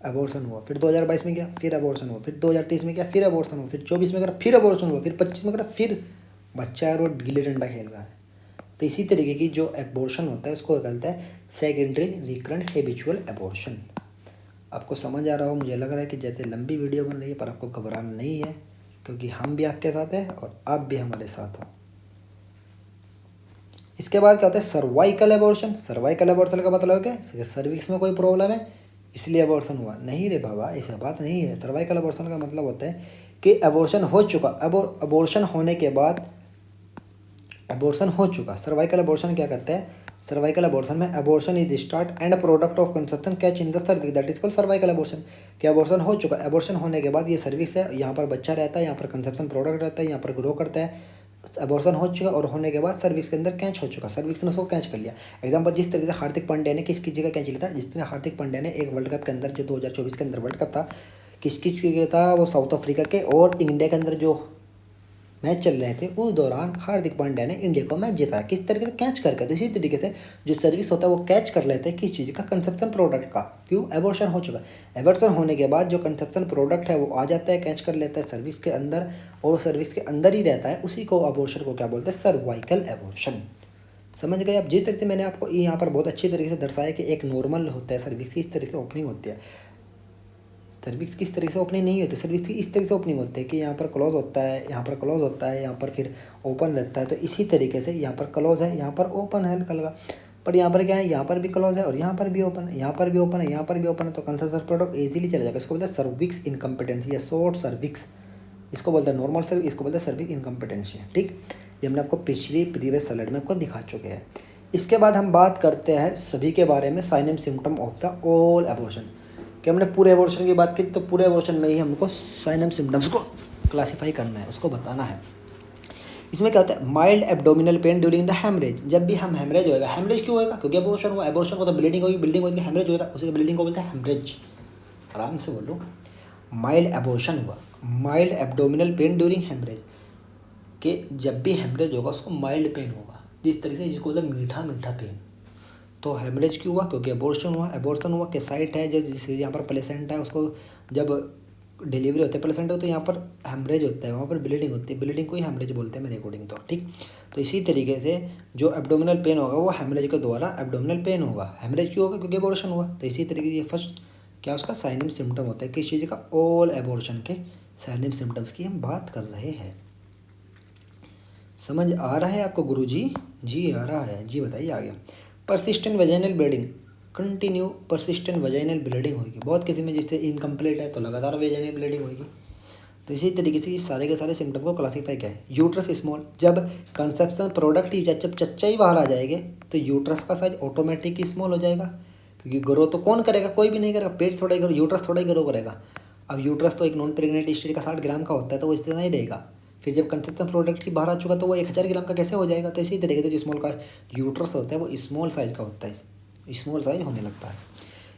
अबॉर्शन हुआ, फिर 2022 में किया, फिर अबॉर्शन हुआ, फिर 2023 में किया, फिर अबॉर्शन हुआ, फिर 24 में करा, फिर अबॉर्शन हुआ, फिर 25 में करा, फिर बच्चा है और गिल्ली डंडा खेल रहा है। तो इसी तरीके की जो अबॉर्शन होता है उसको कहते हैं सेकेंडरी रिकरेंट हैबिचुअल अबॉर्शन। आपको समझ आ रहा हो, मुझे लग रहा है कि जैसे लंबी वीडियो बन रही है, पर आपको घबराना नहीं है क्योंकि हम भी आपके साथ हैं और आप भी हमारे साथ हो। इसके बाद क्या होता है, सर्वाइकल अबॉर्शन। सर्वाइकल अबॉर्शन का मतलब क्या, सर्विक्स में कोई प्रॉब्लम है इसलिए अबॉर्शन हुआ, नहीं रे बाबा, ऐसा बात नहीं है। सर्वाइकल अबॉर्शन का मतलब होता है कि अबॉर्शन हो चुका, अबॉर्शन होने के बाद, अबॉर्शन हो चुका, सर्वाइकल अबॉर्शन क्या करता है, सर्वाइकल अबॉर्शन में abortion is start and product of conception catch in the cervix, that is called cervical abortion. कि अबॉर्शन हो चुका, अबॉर्शन होने के बाद ये सर्विक्स है, यहाँ पर बच्चा रहता है, यहाँ पर कंसेप्शन प्रोडक्ट रहता है, यहाँ पर ग्रो करता है। अबॉर्शन हो चुका और होने के बाद सर्विक्स के अंदर कैच हो चुका, सर्विक्स ने उसको कैच कर लिया। एग्जाम्पल जिस तरीके से हार्दिक पांड्या ने किसकी जगह कैच लिया था, जिस तरह हार्दिक पांड्या ने एक वर्ल्ड कप के अंदर, जो 2024 के अंदर वर्ल्ड कप था, किस के था, वो साउथ अफ्रीका के और इंडिया के अंदर जो मैच चल रहे थे, उस दौरान हार्दिक पांड्या ने इंडिया को मैच जीता, किस तरीके से कैच करके। तो इसी तरीके से जो सर्विस होता है वो कैच कर लेते हैं किस चीज़ का, कंसेप्शन प्रोडक्ट का। क्यों, एबॉर्शन हो चुका, एबॉर्शन होने के बाद जो कंसेप्शन प्रोडक्ट है वो आ जाता है, कैच कर लेता है सर्विस के अंदर, और सर्विस के अंदर ही रहता है, उसी को अबॉर्शन को क्या बोलते हैं, सर्वाइकल एबॉर्शन। समझ गए आप। जिस तरीके से मैंने आपको यहाँ पर बहुत अच्छी तरीके से दर्शाया कि एक नॉर्मल होता है सर्विस की, इस तरीके से ओपनिंग होती है, सर्विक्स किस तरीके से ओपनिंग नहीं होती, सर्विक्स की इस तरीके से ओपनिंग होती है कि यहाँ पर क्लोज होता है, यहाँ पर क्लोज होता है, यहाँ पर फिर ओपन रहता है। तो इसी तरीके से यहाँ पर क्लोज है, यहाँ पर ओपन है हल्का हल्का, पर यहाँ पर क्या है, यहाँ पर भी क्लोज है और यहाँ पर भी ओपन है, यहाँ पर भी ओपन है, यहाँ पर भी ओपन है। तो कंसेप्शन प्रोडक्ट इजीली चला जाएगा। इसको बोलते हैं सर्विक्स इनकम्पिटेंसी या शॉर्ट सर्विक्स, इसको बोलते हैं नॉर्मल सर्विस, इसको बोलते हैं सर्विक्स इनकम्पिटेंसी। ठीक, ये हमने आपको प्रीवियस स्लाइड में आपको दिखा चुके हैं। इसके बाद हम बात करते हैं सभी के बारे में, sign and symptom of the all abortion. कि हमने पूरे एबॉर्शन की बात की, तो पूरे एबॉर्शन में ही हमको साइन एंड सिम्टम्स को क्लासीफाई करना है, उसको बताना है। इसमें क्या होता है, mild abdominal pain during the haemorrhage. जब भी हम हेमरेज होएगा, हेमरेज क्यों होएगा, क्योंकि एबॉर्शन हुआ, एबॉर्शन को तो ब्लीडिंग होगी, ब्लीडिंग होगी हेमरेज होएगा, उसी को ब्लीडिंग को बोलते हैं हेमरेज। आराम से बोलो, माइल्ड एबॉर्शन हुआ, mild abdominal pain during haemorrhage, कि जब भी हेमरेज होगा उसको माइल्ड पेन होगा, जिस तरीके से जिसको बोलते हैं मीठा मीठा पेन। तो हेमरेज क्यों हुआ, क्योंकि एबॉर्शन हुआ। एबॉर्शन हुआ कि साइट है जो जिसे यहाँ पर प्लेसेंटा है, उसको जब डिलीवरी होती है प्लेसेंटा, तो यहाँ पर हेमरेज होता है, वहाँ पर ब्लीडिंग होती है, ब्लीडिंग को ही हेमरेज बोलते हैं मेरे अकॉर्डिंग तो। ठीक, तो इसी तरीके से जो एब्डोमिनल पेन होगा वो हेमरेज के द्वारा एब्डोमिनल पेन होगा। हेमरेज क्यों होगा, क्योंकि एबॉर्शन हुआ। तो इसी तरीके से ये फर्स्ट क्या उसका साइन एंड सिम्टम होता है, किस चीज़ का, ऑल एबॉर्शन के साइन एंड सिम्टम्स की हम बात कर रहे हैं। समझ आ रहा है आपको गुरुजी? जी आ रहा है, जी बताइए आगे। Persistent vaginal bleeding, continue persistent vaginal bleeding होगी। बहुत किसी में जिससे इनकम्प्लीट है तो लगातार वेजाइनल ब्लीडिंग होगी। तो इसी तरीके से ये सारे के सारे सिम्टम को क्लासीफाई किया है। यूट्रस स्मॉल, जब कंसेप्शन प्रोडक्ट ही जब चच्चा ही बाहर आ जाएंगे तो यूट्रस का साइज ऑटोमेटिक ही स्मॉल हो जाएगा, क्योंकि ग्रो तो कौन करेगा, कोई भी नहीं करेगा, पेट थोड़ा ही ग्रो, यूट्रस थोड़ा ही ग्रो करेगा। अब यूट्रस तो एक नॉन प्रेग्नेंट स्टेज का 60 ग्राम का होता है, तो वो इतना ही रहेगा। फिर जब कंसेप्शन प्रोडक्ट ही बाहर आ चुका तो वो 1000 ग्राम का कैसे हो जाएगा। तो इसी तरीके से जो स्मॉल का यूट्रस होता है वो स्मॉल साइज का होता है, स्मॉल साइज होने लगता है।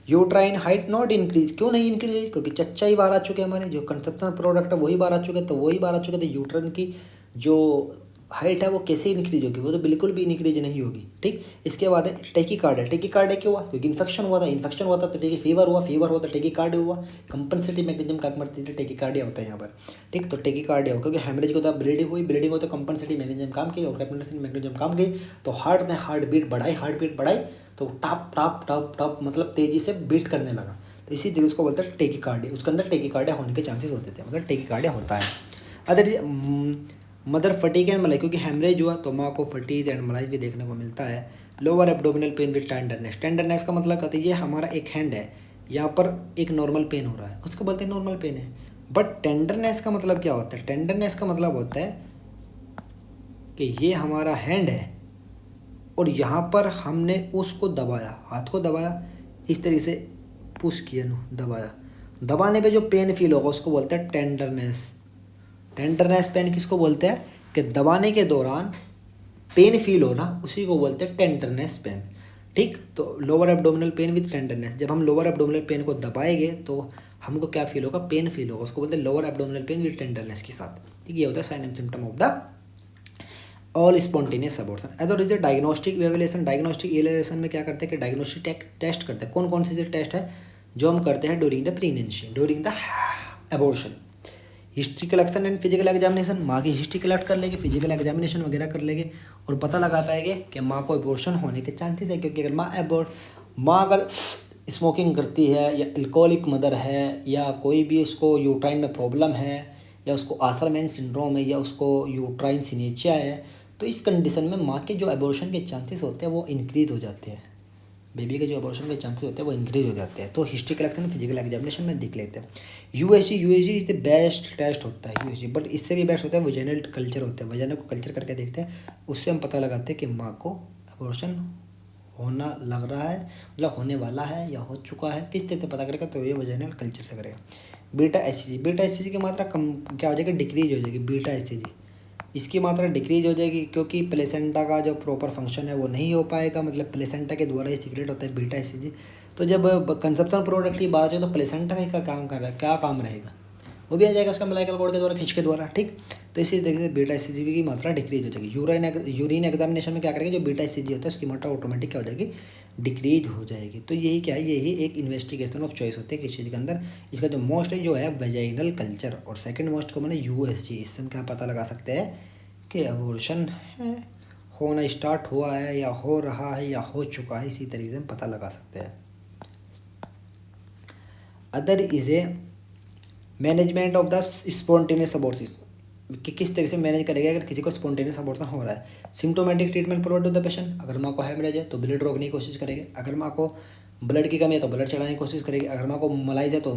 यूट्राइन हाइट नॉट इंक्रीज, क्यों नहीं इंक्रीज, क्योंकि चच्चा ही बाहर आ चुके हैं, हमारे जो कंसेप्शन प्रोडक्ट है वही बाहर आ चुके हैं, तो वही बाहर आ चुके थे। यूट्राइन की जो हाइट है वो कैसे इंक्रीज होगी, वो तो बिल्कुल भी इंक्रीज नहीं होगी। ठीक, इसके बाद है टेकीकार्डिया। टेकीकार्डिया क्यों हुआ, क्योंकि इन्फेक्शन हुआ था, इन्फेक्शन हुआ था तो फीवर हुआ तो टेकीकार्डिया हुआ। कंपनसेटिव मैकेनिज्म का मरती थी, टेकीकार्डिया होता है यहाँ पर। ठीक, तो टेकीकार्डिया हो क्योंकि हेमरेज को था, ब्लीडिंग हुई, ब्लीडिंग हो तो कंपनसेटिव मैकेनिज्म काम की और कंपनसेटिव मैकेनिज्म काम की तो हार्ट ने हार्ट बीट बढ़ाई तो टॉप टॉप टॉप टॉप मतलब तेज़ी से बीट करने लगा। तो इसी तरीके उसको बोलते हैं टेकीकार्डिया, उसके अंदर टेकीकार्डिया होने के चांसेस होते थे, मतलब टेकीकार्डिया होता है। अदर मदर फटीग एंड मलाई, क्योंकि हेमरेज हुआ तो माँ को फटीज एंड मलाई भी देखने को मिलता है। Lower abdominal pain with tenderness. Tenderness का मतलब कहते हैं ये हमारा एक हैंड है, यहाँ पर एक नॉर्मल पेन हो रहा है, उसको बोलते हैं नॉर्मल पेन है। बट टेंडरनेस का मतलब क्या होता है, टेंडरनेस का मतलब होता है कि ये हमारा हैंड है और यहाँ पर हमने उसको दबाया, हाथ को दबाया, इस तरीके से पुश किया, दबाया, दबाने पे जो पेन फील होगा उसको बोलते हैं टेंडरनेस। टेंडरनेस पेन किसको बोलते हैं कि दबाने के दौरान पेन फील होना, उसी को बोलते हैं टेंडरनेस पेन। ठीक, तो lower abdominal pain with tenderness, जब हम लोअर एब्डोमिनल पेन को दबाएंगे तो हमको क्या फील होगा, पेन फील होगा, उसको बोलते हैं lower abdominal pain with tenderness के साथ। ठीक, ये होता है sign and symptom of the all spontaneous abortion. As is diagnostic evaluation. Diagnostic evaluation में क्या करते हैं कि डायग्नोस्टिक टेस्ट करते हैं। कौन कौन से टेस्ट है जो हम करते हैं during the pregnancy, during the abortion. History collection and physical examination, माँ की हिस्ट्री कलेक्ट कर लेंगे, फिजिकल एग्जामिनेशन वगैरह कर लेंगे और पता लगा पाएंगे कि माँ को अबॉर्शन होने के चांसेस है। क्योंकि अगर माँ अगर स्मोकिंग करती है या अल्कोहलिक मदर है या कोई भी उसको यूट्राइन में प्रॉब्लम है या उसको आसरमैन सिंड्रोम है या उसको यूट्राइन सिनेचिया है, तो इस कंडीशन में माँ के जो अबॉर्शन के चांसेस होते हैं वो इंक्रीज हो जाते हैं। बेबी के जो अबॉर्शन के चांसेस होते हैं वो इंक्रीज हो जाते हैं। तो हिस्ट्री कलेक्शन फिजिकल एग्जामिनेशन में देख लेते हैं। USG is the best test होता है यूएसजी, बट इससे भी बेस्ट होता है वजाइनल कल्चर होता है। वजाइना को कल्चर करके देखते हैं, उससे हम पता लगाते हैं कि माँ को अबॉर्शन होना लग रहा है, मतलब होने वाला है या हो चुका है, किस तरह से पता करेगा, तो ये वजाइनल कल्चर से करेगा। बीटा एचसीजी की मात्रा कम क्या हो जाएगी, डिक्रीज हो जाएगी। बीटा एचसीजी इसकी मात्रा डिक्रीज हो जाएगी क्योंकि प्लेसेंटा का जो प्रॉपर फंक्शन है वो नहीं हो पाएगा, मतलब प्लेसेंटा के द्वारा ही सीक्रेट होता है बीटा एचसीजी। तो जब कंजप्शन प्रोडक्ट की बात है तो प्लेसेंटा का काम कर रहा है, क्या काम रहेगा, वो भी आ जाएगा उसका मलाइकल कोड के द्वारा, खींच के द्वारा। ठीक, तो इसी तरीके से बीटा एचसीजी की मात्रा डिक्रीज हो जाएगी। यूरिन एग्जामिनेशन में क्या करेंगे, जो बीटा एचसीजी होता है उसकी मात्रा ऑटोमेटिक क्या हो जाएगी, डिक्रीज हो जाएगी। तो यही क्या है, यही एक इन्वेस्टिगेशन ऑफ चॉइस होती है किस चीज़ के अंदर। इसका जो मोस्ट है जो है वेजाइनल कल्चर और सेकंड मोस्ट को मैंने यूएसजी। इससे हम क्या पता लगा सकते हैं कि अबॉर्शन है, होना स्टार्ट हुआ है या हो रहा है या हो चुका है, इसी तरीके से हम पता लगा सकते हैं। Other is A management of the spontaneous abortion, कि किस तरह से मैनेज करेगा अगर किसी को स्पॉन्टेनियस अबॉर्शन हो रहा है। Symptomatic treatment provide to the patient, अगर माँ को हेमरेज है तो ब्लड रोकने की कोशिश करेंगे, अगर माँ को ब्लड की कमी है तो ब्लड चढ़ाने की कोशिश करेंगे, अगर माँ को मलाइज है तो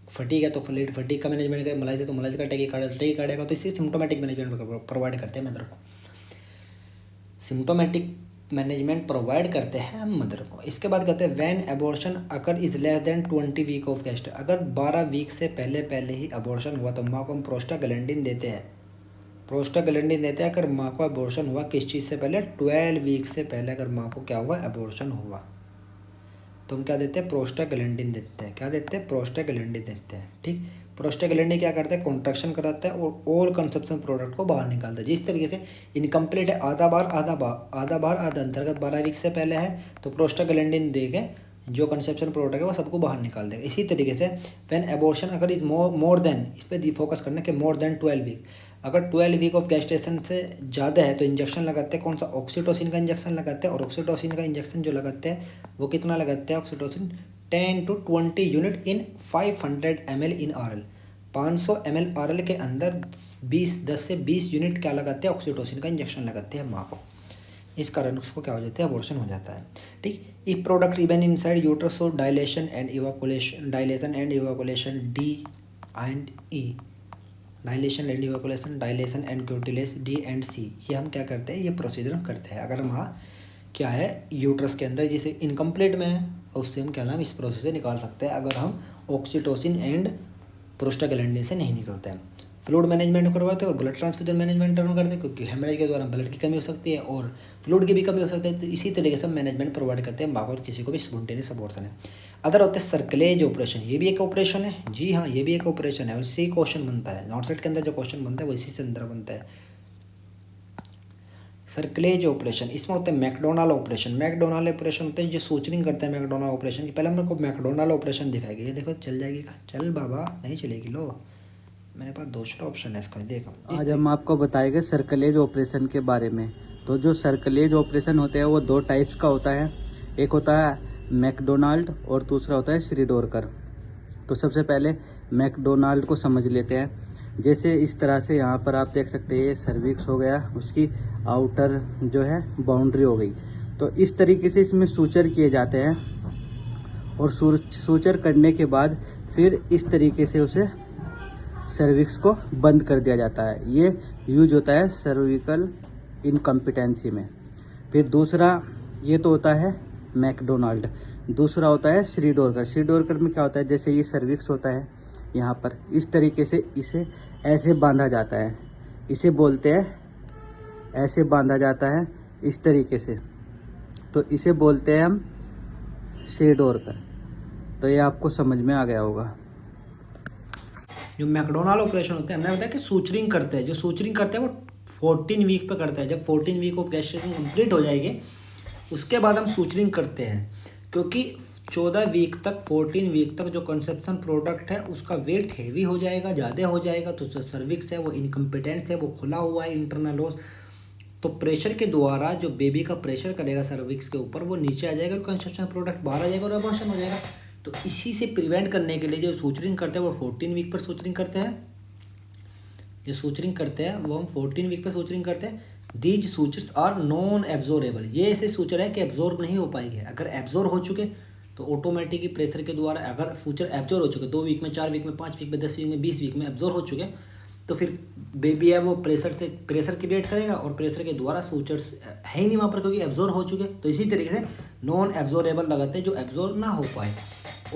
फटीक है तो फटीक का मैनेजमेंट करें, मलाइज है तो मलाइज का टेकीकार्डिया, तो इससे सिम्टोमेटिक मैनेजमेंट प्रोवाइड करते हैं मदर को। सिम्टोमेटिक मैनेजमेंट प्रोवाइड करते हैं हम मदर को। इसके बाद कहते हैं when abortion occur is less than 20 week of gest, अगर 12 वीक से पहले ही अबॉर्शन हुआ तो माँ को हम प्रोस्टाग्लैंडिन देते हैं। प्रोस्टाग्लैंडिन देते हैं अगर माँ को अबॉर्शन हुआ किस चीज़ से पहले, 12 वीक से पहले अगर माँ को क्या हुआ, अबॉर्शन हुआ, तो हम क्या देते हैं, प्रोस्टाग्लैंडिन देते हैं। क्या देते हैं, प्रोस्टाग्लैंडिन देते हैं। ठीक, प्रोस्टाग्लैंडिन क्या करता है, कॉन्ट्रैक्शन कराता है और ऑल कंजप्शन प्रोडक्ट को बाहर निकालता है। जिस तरीके से इनकम्प्लीट है, आधा बार आधा अंतर्गत 12 वीक से पहले है तो प्रोस्टाग्लैंडिन दे के जो कंसेप्शन प्रोडक्ट है वो सबको बाहर निकाल देगा। इसी तरीके से व्हेन एबॉर्शन अगर इज मोर देन, इस पर फोकस करना कि मोर देन 12 वीक, अगर 12 वीक ऑफ गेस्टेशन से ज़्यादा है तो इंजेक्शन लगाते हैं। कौन सा, ऑक्सीटोसिन का इंजेक्शन लगाते हैं, और ऑक्सीटोसिन का इंजेक्शन जो लगाते हैं वो कितना लगाते हैं, oxytocin 10 to 20 unit in 500 ml in RL. 500 ml RL के अंदर 10 से 20 यूनिट क्या लगाते हैं, ऑक्सीटोसिन का इंजेक्शन लगाते हैं माँ को। इस कारण उसको क्या हो जाता है, अबॉर्शन हो जाता है। ठीक, ई product even inside uterus so dilatation and evacuation D and E, dilatation and evacuation, dilatation and curettage D and C, ये हम क्या करते हैं, ये प्रोसीजर हम करते हैं। अगर माँ क्या है यूट्रस के अंदर जैसे इनकम्प्लीट में है, उससे हम क्या नाम इस प्रोसेस से निकाल सकते हैं अगर हम ऑक्सीटोसिन एंड प्रोस्टाग्लैंडिन से नहीं निकलते हैं। फ्लूइड मैनेजमेंट करवाते हैं और ब्लड ट्रांसफ्यूजन मैनेजमेंट करते हैं, क्योंकि हेमरेज के दौरान ब्लड की कमी हो सकती है और फ्लूइड की भी कमी हो सकती है। तो इसी तरीके से मैनेजमेंट प्रोवाइड करते हैं बाकी किसी को भी स्पॉन्टेनियस अबॉर्शन है। अदर होते हैं सर्कलेज ऑपरेशन, ये भी एक ऑपरेशन है, जी हाँ ये भी एक ऑपरेशन है। इससे क्वेश्चन बनता है नॉट सेट के अंदर, जो क्वेश्चन बनता है वो इसी से अंदर बनता है। सर्कलेज ऑपरेशन, इसमें होता है मैकडोनाल्ड ऑपरेशन। मैकडोनाल्ड ऑपरेशन होता है जो सूचरिंग करता है मैकडोनाल्ड ऑपरेशन की। पहले मेरे को मैकडोनाल्ड ऑपरेशन दिखाएगी, ये देखो चल जाएगी क्या? चल बाबा नहीं चलेगी, लो मेरे पास दूसरा ऑप्शन है इसका, देखो। आज हम आपको बताएंगे सर्कलेज ऑपरेशन के बारे में। तो जो सर्कलेज ऑपरेशन होते हैं वो 2 टाइप्स का होता है, एक होता है मैकडोनाल्ड और दूसरा होता है श्रीडोरकर। तो सबसे पहले मैकडोनाल्ड को समझ लेते हैं। जैसे इस तरह से यहाँ पर आप देख सकते हैं, ये सर्विक्स हो गया, उसकी आउटर जो है बाउंड्री हो गई। तो इस तरीके से इसमें सूचर किए जाते हैं और सूचर करने के बाद फिर इस तरीके से उसे सर्विक्स को बंद कर दिया जाता है। ये यूज होता है सर्विकल इनकम्पिटेंसी में। फिर दूसरा ये तो होता है मैकडोनाल्ड, दूसरा होता है श्रीडोरकर। श्रीडोरकर में क्या होता है, जैसे ये सर्विक्स होता है यहाँ पर, इस तरीके से इसे ऐसे बांधा जाता है, इसे बोलते हैं ऐसे बांधा जाता है इस तरीके से, तो इसे बोलते हैं हम श्रीडोरकर। तो ये आपको समझ में आ गया होगा। जो मैकडोनाल्ड ऑपरेशन होता है, हमने बताया कि सूचरिंग करते हैं, जो सूचरिंग करते हैं वो 14 वीक पे करता है। जब 14 वीक ऑफ गेस्टेशन कंप्लीट हो जाएगी उसके बाद हम सूचरिंग करते हैं, क्योंकि 14 वीक तक 14 वीक तक जो कंसेप्शन प्रोडक्ट है उसका वेट हेवी हो जाएगा, ज़्यादा हो जाएगा, तो जो सर्विक्स है वो इनकम्पिटेंस है, वो खुला हुआ है इंटरनल होस, तो प्रेशर के द्वारा जो बेबी का प्रेशर करेगा सर्विक्स के ऊपर वो नीचे आ जाएगा, कंसेप्शन प्रोडक्ट बाहर आ जाएगा और अबॉर्शन हो जाएगा। तो इसी से प्रिवेंट करने के लिए जो सूचरिंग करते हैं वो 14 वीक पर सूचरिंग करते हैं। जो सूचरिंग करते हैं वो हम 14 वीक पर सूचरिंग करते हैं। These sutures are non absorbable, ये ऐसे सूचर है कि एब्जॉर्ब नहीं हो पाएंगे। अगर एब्जॉर्ब हो चुके तो ऑटोमेटिकली प्रेशर के द्वारा, अगर सूचर एब्जॉर्ब हो चुके 2 वीक में, 4 वीक में, 5 वीक में, 10 वीक में, 20 वीक में एब्जॉर्ब हो चुके, तो फिर बेबी है वो प्रेशर क्रिएट करेगा और प्रेशर के द्वारा सूचर्स है ही नहीं वहाँ पर, क्योंकि एब्जॉर्ब हो चुके। तो इसी तरीके से नॉन एब्जॉर्बेबल लगाते हैं, जो एब्जॉर्ब ना हो पाए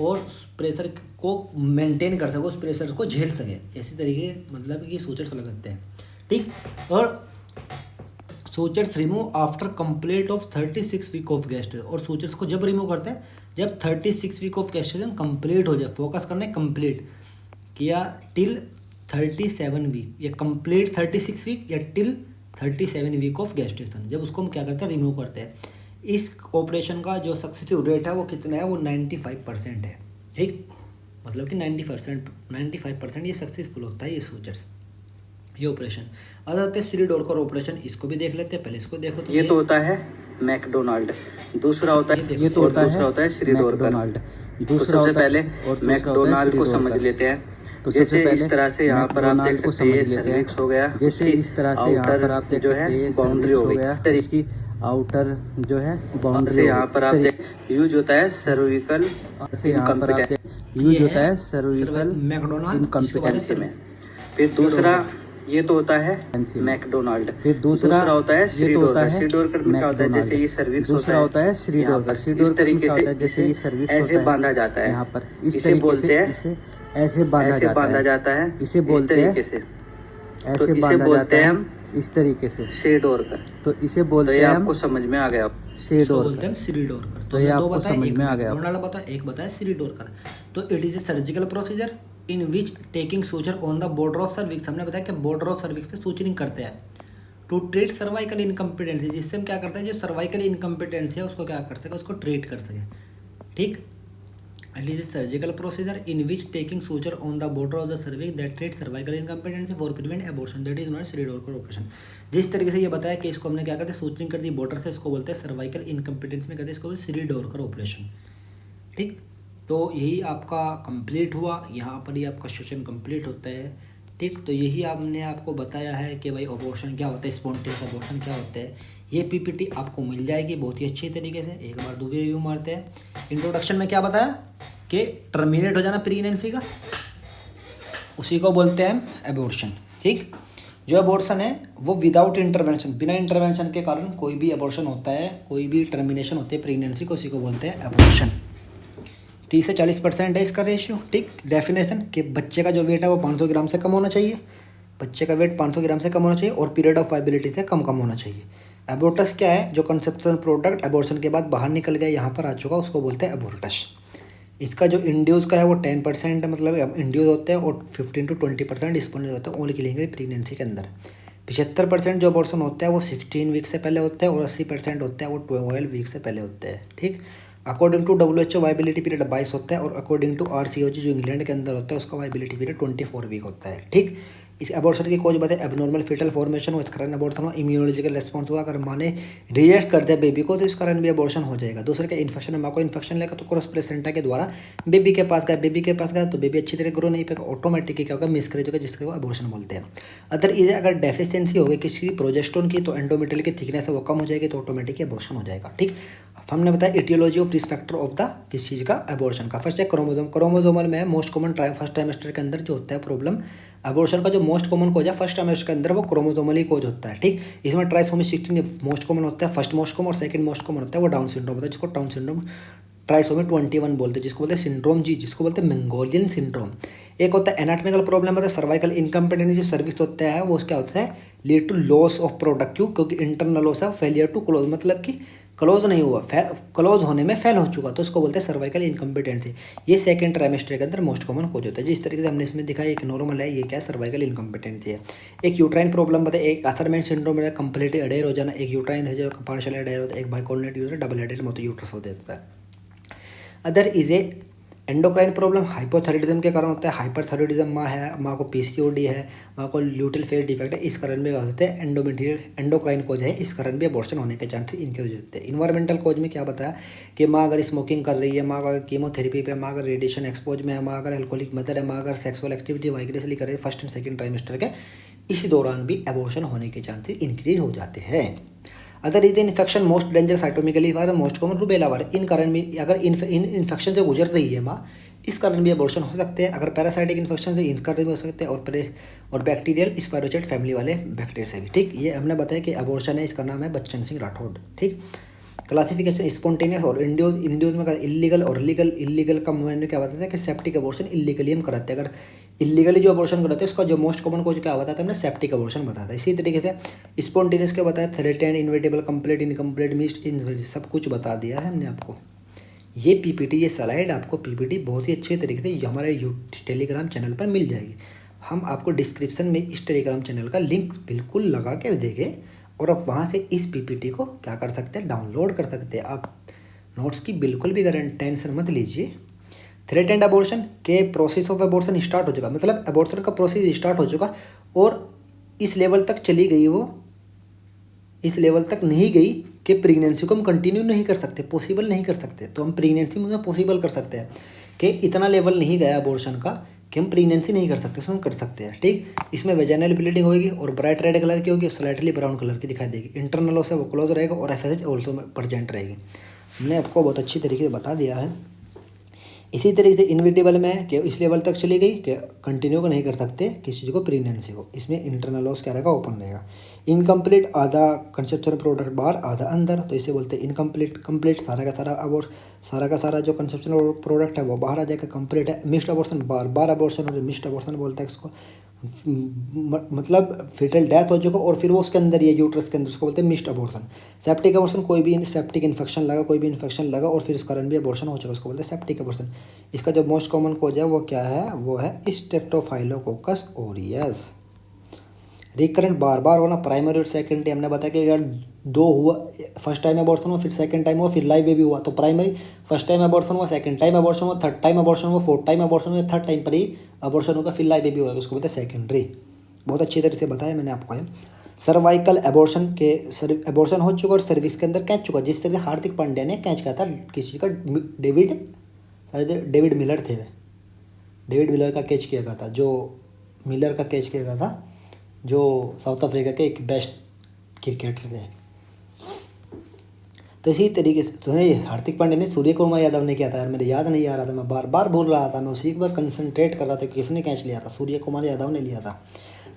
और प्रेशर को मेंटेन कर सके, उस प्रेशर को झेल सके, इसी तरीके मतलब कि सूचर्स लगाते हैं। ठीक, और sutures remove after complete of 36 week of gestation. और सूचर्स को जब रिमूव करते हैं जब 36 वीक ऑफ गेस्टेशन कंप्लीट हो जाए। फोकस करना है कंप्लीट किया टिल 37 वीक, या कंप्लीट 36 वीक या टिल 37 वीक ऑफ गेस्टेशन, जब उसको हम क्या करते हैं रिमूव करते हैं। इस ऑपरेशन का जो सक्सेसिव रेट है वो कितना है, वो 95% है। ठीक, मतलब कि 95% ये सक्सेसफुल होता है ये सूचर्स, ये ऑपरेशन। अब आते हैं श्रीडोरकर ऑपरेशन, इसको भी देख लेते हैं। पहले इसको देखो तो ये तो होता है मैकडोनाल्ड, दूसरा होता है ये तो होता है श्रीडोरकर। दूसरा सबसे पहले मैकडोनाल्ड को समझ लेते हैं। तो जैसे इस तरह से यहाँ पर आप देख सकते हैं सर्विक्स हो गया, जैसे इस तरह से यहाँ पर आप देख सकते हैं बाउंड्री हो गई, इसकी आउटर जो है बाउंड्री, यहाँ पर आप यूज होता है सर्विकल इनकम्पिटेंसी, यूज होता है सर्विकल इनकम्पिटेंसी में। फिर दूसरा ये तो होता है मैकडोनाल्ड, फिर दूसरा होता है श्रीडोरकर। श्रीडोरकर में क्या होता है, जैसे ये सर्विक्स होता है श्रीडोरकर, इस तरीके से जैसे ये सर्विक्स ऐसे बांधा जाता है यहाँ पर, इसे बोलते हैं ऐसे बांधा जाता है, इसे बोलते हैं ऐसे बोलते हैं हम इस तरीके से श्रीडोरकर। तो इसे बोलते हैं, आपको समझ में आ गया श्रीडोरकर। तो ये आपको समझ में आ गया। एक बताया श्रीडोरकर। तो it is a surgical procedure in which taking suture on the border of cervix. हमने बताया कि बॉर्डर ऑफ सर्विक्स पे सूचरिंग करते हैं टू ट्रीट सर्वाइकल इनकम्पिटेंसी, जिससे हम क्या करते हैं, जो सर्वाइकल इनकम्पिटेंसी है उसको क्या कर सके, उसको ट्रीट कर सके। ठीक, it is a surgical procedure in which taking suture on the border of the cervix that treat cervical incompetency for prevent abortion, that is not Shirodkar operation. जिस तरीके से ये बताया कि इसको हमने क्या करते हैं, सूचरिंग कर दी बॉर्डर से, इसको बोलते हैं सर्वाइकल इनकम्पिटेंसी में करते हैं, इसको श्रीडोरकर ऑपरेशन। ठीक, तो यही आपका कंप्लीट हुआ, यहाँ पर ही आपका सेशन कंप्लीट होता है। ठीक, तो यही आपने आपको बताया है कि भाई अबॉर्शन क्या होता है, स्पॉन्टेनियस अबॉर्शन क्या होता है। ये पीपीटी आपको मिल जाएगी बहुत ही अच्छी तरीके से। एक बार दूसरी रिव्यू मारते हैं। इंट्रोडक्शन में क्या बताया कि टर्मिनेट हो जाना प्रेगनेंसी का, उसी को बोलते हैं हम अबॉर्शन। ठीक, जो अबॉर्शन है वो विदाउट इंटरवेंशन, बिना इंटरवेंशन के कारण कोई भी अबॉर्शन होता है, कोई भी टर्मिनेशन होती है प्रेगनेंसी को, उसी को बोलते हैं अबॉर्शन। 30 से 40% है इसका रेशियो। ठीक, डेफिनेशन कि बच्चे का जो वेट है वो 500 ग्राम से कम होना चाहिए, बच्चे का वेट 500 ग्राम से कम होना चाहिए और पीरियड ऑफ वाइबिलिटी से कम होना चाहिए। एबोर्टस क्या है, जो कंसेप्शन प्रोडक्ट एबॉर्शन के बाद बाहर निकल गया, यहाँ पर आ चुका, उसको बोलते हैं एबोर्टस। इसका जो इंड्यूस का है वो 10% मतलब इंड्यूस होते हैं और 15 to 20% स्पॉन्टेनियस होता है ओनली किलिंग प्रेगनेंसी के अंदर। 75% जो अबॉर्शन होता है वो 16 वीक से पहले होता है और 80% होता है वो 12 वीक से पहले होता है। ठीक, according to WHO viability period 22 होता है और अकॉर्डिंग टू RCOG जो इंग्लैंड के अंदर होता है उसका वाइबिलिटी पीरियड 24 वीक होता है। ठीक, इस अबॉर्शन की कोज बताए एबनॉर्मल फीटल फॉर्मेशन हो, इस कारण अबॉर्शन हो, इम्यूनोलॉजिकल रेस्पॉन्स हुआ, अगर माँ ने रिएक्ट कर दिया बेबी को तो इस कारण भी अबॉर्शन हो जाएगा। दूसरे का इन्फेक्शन है, माँ को इन्फेक्शन लेगा तो क्रॉस प्लेसेंटा के द्वारा बेबी के पास गया तो बेबी अच्छी तरह ग्रो नहीं पाएगा, ऑटोमेटिकली क्या होगा, मिसकैरेज होगा, जिसको अबॉर्शन बोलते हैं। अदर इज अगर डेफिशिएंसी होगी किसी प्रोजेस्टेरोन की तो एंडोमेट्रियल की थिकनेस है वो कम हो जाएगी तो ऑटोमेटिक अबॉर्शन हो जाएगा। ठीक, हमने बताया aetiology of risk factor of the किस चीज़ का अबॉर्शन का। फर्स्ट है क्रोमोसोमल में मोस्ट कॉमन फर्स्ट ट्राइमेस्टर के अंदर जो होता है प्रॉब्लम अबॉर्शन का जो मोस्ट कॉमन कोज है फर्स्ट ट्राइमेस्टर के अंदर वो क्रोमोसोमल ही कोज होता है। ठीक, इसमें ट्राइसोमी 16 मोस्ट कॉमन होता है, फर्स्ट मोस्ट कॉमन और सेकंड मोस्ट कॉमन होता है वो डाउन सिंड्रोम होता है, जिसको डाउन सिंड्रोम ट्राइसोमी 21 बोलते हैं, जिसको बोलते हैं सिंड्रोम जी, जिसको बोलते हैं मंगोलियन सिंड्रोम। एक होता है एनाटॉमिकल प्रॉब्लम होता है सर्वाइकल इनकम्पिटेंसी, जो सर्विस होता है वो क्या होता है lead to loss of product, क्यों, क्योंकि इंटरनल लॉस है, फेलियर टू क्लोज, मतलब कि क्लोज नहीं हुआ, क्लोज होने में फेल हो चुका तो उसको बोलते हैं सर्वाइकल इनकम्पिटेंसी। ये सेकंड ट्राइमेस्टर के अंदर मोस्ट कॉमन कोज होता है। जिस तरीके से हमने इसमें दिखाया एक नॉर्मल है, ये क्या सर्वाइकल इनकम्पिटेंसी है। एक यूट्राइन प्रॉब्लम बताए, एक अथरमेंट सिंड्रोम है कंप्लीटली अडेयर हो जाना, एक यूट्राइन है जो पार्शियल अडेयर होता है, एक बाइकोर्नेट यूजर डबल हेडेड मोतो यूट्रस हो जाता है। Other is A endocrine problem hypothyroidism के कारण होता है, हाइपरथायराइडिज्म माँ है, माँ को PCOD है, माँ को ल्यूटिल फेस डिफेक्ट है, इस कारण भी होते हैं एंडोमेट्रियल एंडोक्राइन कोज है, इस कारण भी अबॉर्शन होने के चांसेस इंक्रीज होते हैं। इन्वायरमेंटल कोज में क्या बताया कि माँ अगर स्मोकिंग कर रही है, माँ अगर कीमोथेरेपी पे, माँ अगर रेडिएशन एक्सपोज में है, माँ अगर एल्कोहलिक मदर है, माँ अगर सेक्सुअल एक्टिविटी वाइगरेसली कर रही है फर्स्ट एंड सेकंड ट्राइमेस्टर के, इसी दौरान भी अबॉर्शन होने के चांसेस इंक्रीज हो जाते हैं। Other is infection most danger cytomegaly virus most common rubella virus, इन कारण भी अगर इन्फेक्शन से गुजर रही है माँ इस कारण भी अबॉर्शन हो सकते हैं। अगर पैरासाइटिक इन्फेक्शन से इस कारण भी हो सकते हैं और बैक्टीरियल स्पायरोचेट फैमिली वाले बैक्टीरिया से भी। ठीक, ये हमने बताया कि अबॉर्शन है, इसका नाम है बच्चन सिंह राठौड़। ठीक, क्लासिफिकेशन स्पॉन्टेनियस और इंड्यूज में इलीगल और लीगल। इलीगल का मैंने क्या बताया कि सेप्टिक अबॉर्शन इलीगली हम कराते हैं, अगर इलीगली जो अबॉर्शन कराते हैं उसका जो मोस्ट कॉमन कोज क्या बताया था हमने, सेप्टिक अबॉर्शन बताया था। इसी तरीके से स्पॉन्टेनियस के बताया threatened, inevitable, complete, incomplete, missed, इन सब कुछ बता दिया है हमने आपको। ये PPT, ये स्लाइड आपको PPT बहुत ही अच्छे तरीके से हमारे टेलीग्राम चैनल पर मिल जाएगी। हम आपको डिस्क्रिप्शन में इस टेलीग्राम चैनल का लिंक बिल्कुल लगा के देंगे और आप वहाँ से इस PPT को क्या कर सकते हैं, डाउनलोड कर सकते हैं। आप नोट्स की बिल्कुल भी टेंशन मत लीजिए। थ्रेटेंड अबॉर्शन के प्रोसेस ऑफ अबॉर्शन स्टार्ट हो चुका, मतलब अबॉर्शन का प्रोसेस स्टार्ट हो चुका और इस लेवल तक चली गई, वो इस लेवल तक नहीं गई कि प्रेगनेंसी को हम कंटिन्यू नहीं कर सकते, पॉसिबल नहीं कर सकते, तो हम प्रेगनेंसी में पॉसिबल कर सकते हैं कि इतना लेवल नहीं गया अबॉर्शन का कि हम प्रेगनेंसी नहीं कर सकते, उसमें हम कर सकते हैं। ठीक, इसमें वेजाइनल ब्लीडिंग होगी और ब्राइट रेड कलर की होगी, स्लाइटली ब्राउन कलर की दिखाई देगी, इंटरनल से वो क्लोज रहेगा और FSH ऑल्सो प्रेजेंट रहेगी। हमने आपको बहुत अच्छी तरीके से बता दिया है। इसी तरीके से इनविटेबल में कि इस लेवल तक चली गई कि कंटिन्यू को नहीं कर सकते किसी चीज़ को, प्रेगनेंसी को, इसमें इंटरनल लॉस क्या रहेगा, ओपन रहेगा। इनकम्प्लीट, आधा कंसेप्शन प्रोडक्ट बाहर आधा अंदर, तो इसे बोलते हैं इनकम्प्लीट। कंप्लीट सारा का सारा जो कंसेप्शन प्रोडक्ट है वो बाहर आ जाएगा, कंप्लीट है। मिस्ड अबॉर्शन, बार अबॉर्शन और मिस्ड अबॉर्शन बोलते हैं इसको, मतलब फिटल डेथ हो चुका और फिर वो उसके अंदर ये यूट्रस के अंदर, उसको बोलते हैं मिस्ड अबॉर्शन। सेप्टिक अबॉर्शन, कोई भी सेप्टिक इन्फेक्शन लगा, कोई भी इन्फेक्शन लगा और फिर इस कारण भी अबॉर्शन हो चुका, उसको बोलते हैं सेप्टिक अबॉर्शन। इसका जो मोस्ट कॉमन कोज है वो क्या है, वो है स्ट्रेप्टोफाइलोकोकस ऑरियस। रिकरेंट बार बार होना, प्राइमरी और सेकेंडरी, हमने बताया कि अगर दो हुआ, फर्स्ट टाइम अबॉर्शन हुआ, फिर सेकंड टाइम हुआ, फिर लाइव बेबी हुआ, तो प्राइमरी फर्स्ट टाइम अबॉर्शन हुआ, सेकंड टाइम अबॉर्शन हुआ, थर्ड टाइम अबॉर्शन हुआ, फोर्थ टाइम अबॉर्शन हुआ, थर्ड टाइम पर ही अबॉर्शन होगा, फिर लाइव बेबी होगा, उसको बोलते हैं सेकेंडरी। बहुत अच्छी तरह से बताया मैंने आपको है। सर्वाइकल अबॉर्शन के अबॉर्शन हो चुका और सर्विक्स के अंदर कैच चुका, जिस तरह हार्दिक पांड्या ने कैच किया था किसी का, डेविड मिलर थे, डेविड मिलर का कैच किया गया था, जो मिलर का कैच किया गया था, जो साउथ अफ्रीका के एक बेस्ट क्रिकेटर थे। तो इसी तरीके से तो हार्दिक पांड्या ने सूर्य कुमार यादव ने किया था, यार मेरे याद नहीं आ रहा था, मैं बार बार बोल रहा था, मैं उसी पर कंसंट्रेट कर रहा था, किसने कैच लिया था, सूर्य कुमार यादव ने लिया था।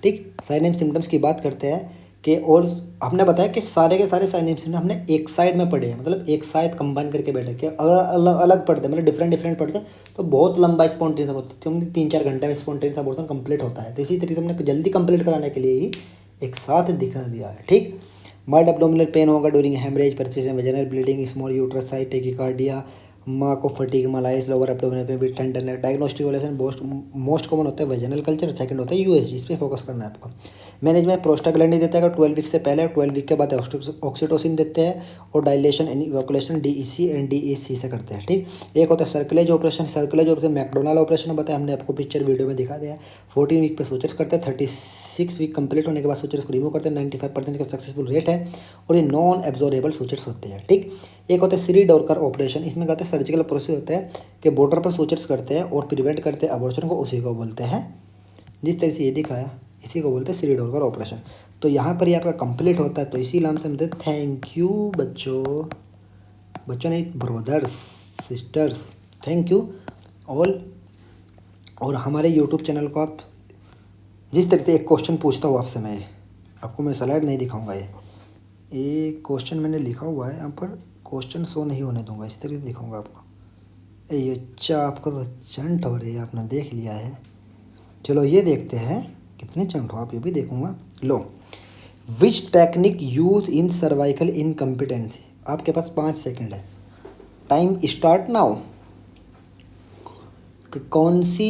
ठीक, साइन एंड सिम्टम्स की बात करते हैं कि, और हमने बताया कि सारे के सारे साइन एंड सिम्टम्स हमने एक साइड में पढ़े हैं, मतलब एक साइड कंबाइन करके बैठे कि अलग अलग पढ़ते हैं, मतलब डिफरेंट पढ़ते हैं, तो बहुत लंबा स्पॉन्टेनियस होता है, 3-4 घंटे में स्पॉन्टेनियस अबॉर्शन कंप्लीट होता है। तो इसी तरीके से हमने जल्दी कंप्लीट कराने के लिए ही एक साथ दिखा दिया है। ठीक, माइल्ड एब्डोमिनल पेन होगा during haemorrhage, persistent vaginal bleeding, small uterus size, tachycardia, माँ को fatigue, malaise, lower abdominal pain with tenderness. Diagnostic evaluation most common होता है वेजाइनल कल्चर, सेकंड होता है USG, इस पर फोकस करना है आपको। मैनेजमेंट प्रोस्टाग्लैंडिन देता है अगर 12 वीक से पहले, 12 वीक के बाद ऑक्सीटोसिन देते हैं, और dilatation and evacuation DEC and DEC से करते हैं। ठीक, एक होता है cerclage operation. Cerclage operation McDonald operation बताया हमने आपको, पिक्चर वीडियो में दिखा दिया है। 14 वीक पे सूचर्स करते हैं, 36 वीक कंप्लीट होने के बाद सूचर्स को रिमूव करते हैं, 95% का सक्सेसफुल रेट है, और ये नॉन एब्जॉर्बेबल सूचर्स होते हैं। ठीक, एक होता है श्री डोरकर ऑपरेशन। इसमें कहते हैं सर्जिकल प्रोसेस होता है कि बॉर्डर पर सूचर्स करते हैं और प्रिवेंट करते हैं अबॉर्शन को, उसी को बोलते हैं, जिस तरह से ये दिखाया इसी को बोलते हैं श्री डोरकर ऑपरेशन। तो यहाँ पर ये आपका कंप्लीट होता है, तो इसी नाम से हम देते थैंक यू बच्चों, बच्चों नहीं, brothers sisters, thank you all. और हमारे यूट्यूब चैनल को आप जिस तरह से एक क्वेश्चन पूछता हूँ आपसे, मैं आपको मैं स्लाइड नहीं दिखाऊंगा, ये क्वेश्चन मैंने लिखा हुआ है यहाँ पर, क्वेश्चन शो नहीं होने दूंगा, इस तरह से दिखाऊंगा आपको। ये अच्छा, आपका तो चंट हो रही है, आपने देख लिया है। चलो ये देखते हैं कितने चंट हो आप, ये भी देखूंगा। लो, which technique use in cervical incompetency. आपके पास 5 सेकंड है, टाइम स्टार्ट नाउ। कि कौन सी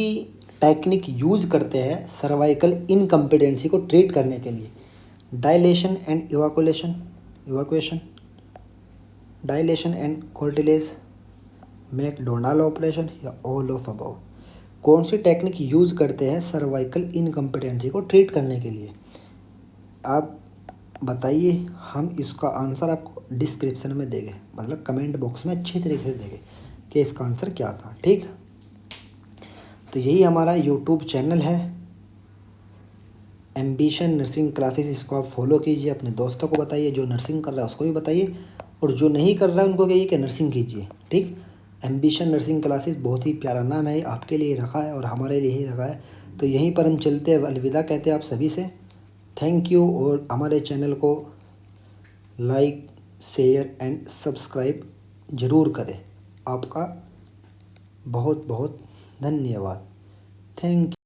टेक्निक यूज करते हैं सर्वाइकल इनकम्पिटेंसी को ट्रीट करने के लिए? Dilation and evacuation, dilation and cartilage, McDonald operation, या ऑल ऑफ अबव। कौन सी टेक्निक यूज़ करते हैं सर्वाइकल इनकम्पिटेंसी को ट्रीट करने के लिए? आप बताइए, हम इसका आंसर आपको डिस्क्रिप्शन में देंगे, मतलब कमेंट बॉक्स में अच्छी तरीके से देंगे कि इसका आंसर क्या था। ठीक, तो यही हमारा यूट्यूब चैनल है एम्बिशन नर्सिंग क्लासेस, इसको आप फॉलो कीजिए, अपने दोस्तों को बताइए, जो नर्सिंग कर रहा है उसको भी बताइए, और जो नहीं कर रहा है उनको कहिए कि नर्सिंग कीजिए। ठीक, एम्बिशन नर्सिंग क्लासेस बहुत ही प्यारा नाम है, आपके लिए रखा है और हमारे लिए ही रखा है। तो यहीं पर हम चलते हैं, अलविदा कहते हैं आप सभी से, थैंक यू। और हमारे चैनल को लाइक, शेयर एंड सब्सक्राइब ज़रूर करें। आपका बहुत बहुत धन्यवाद, थैंक यू।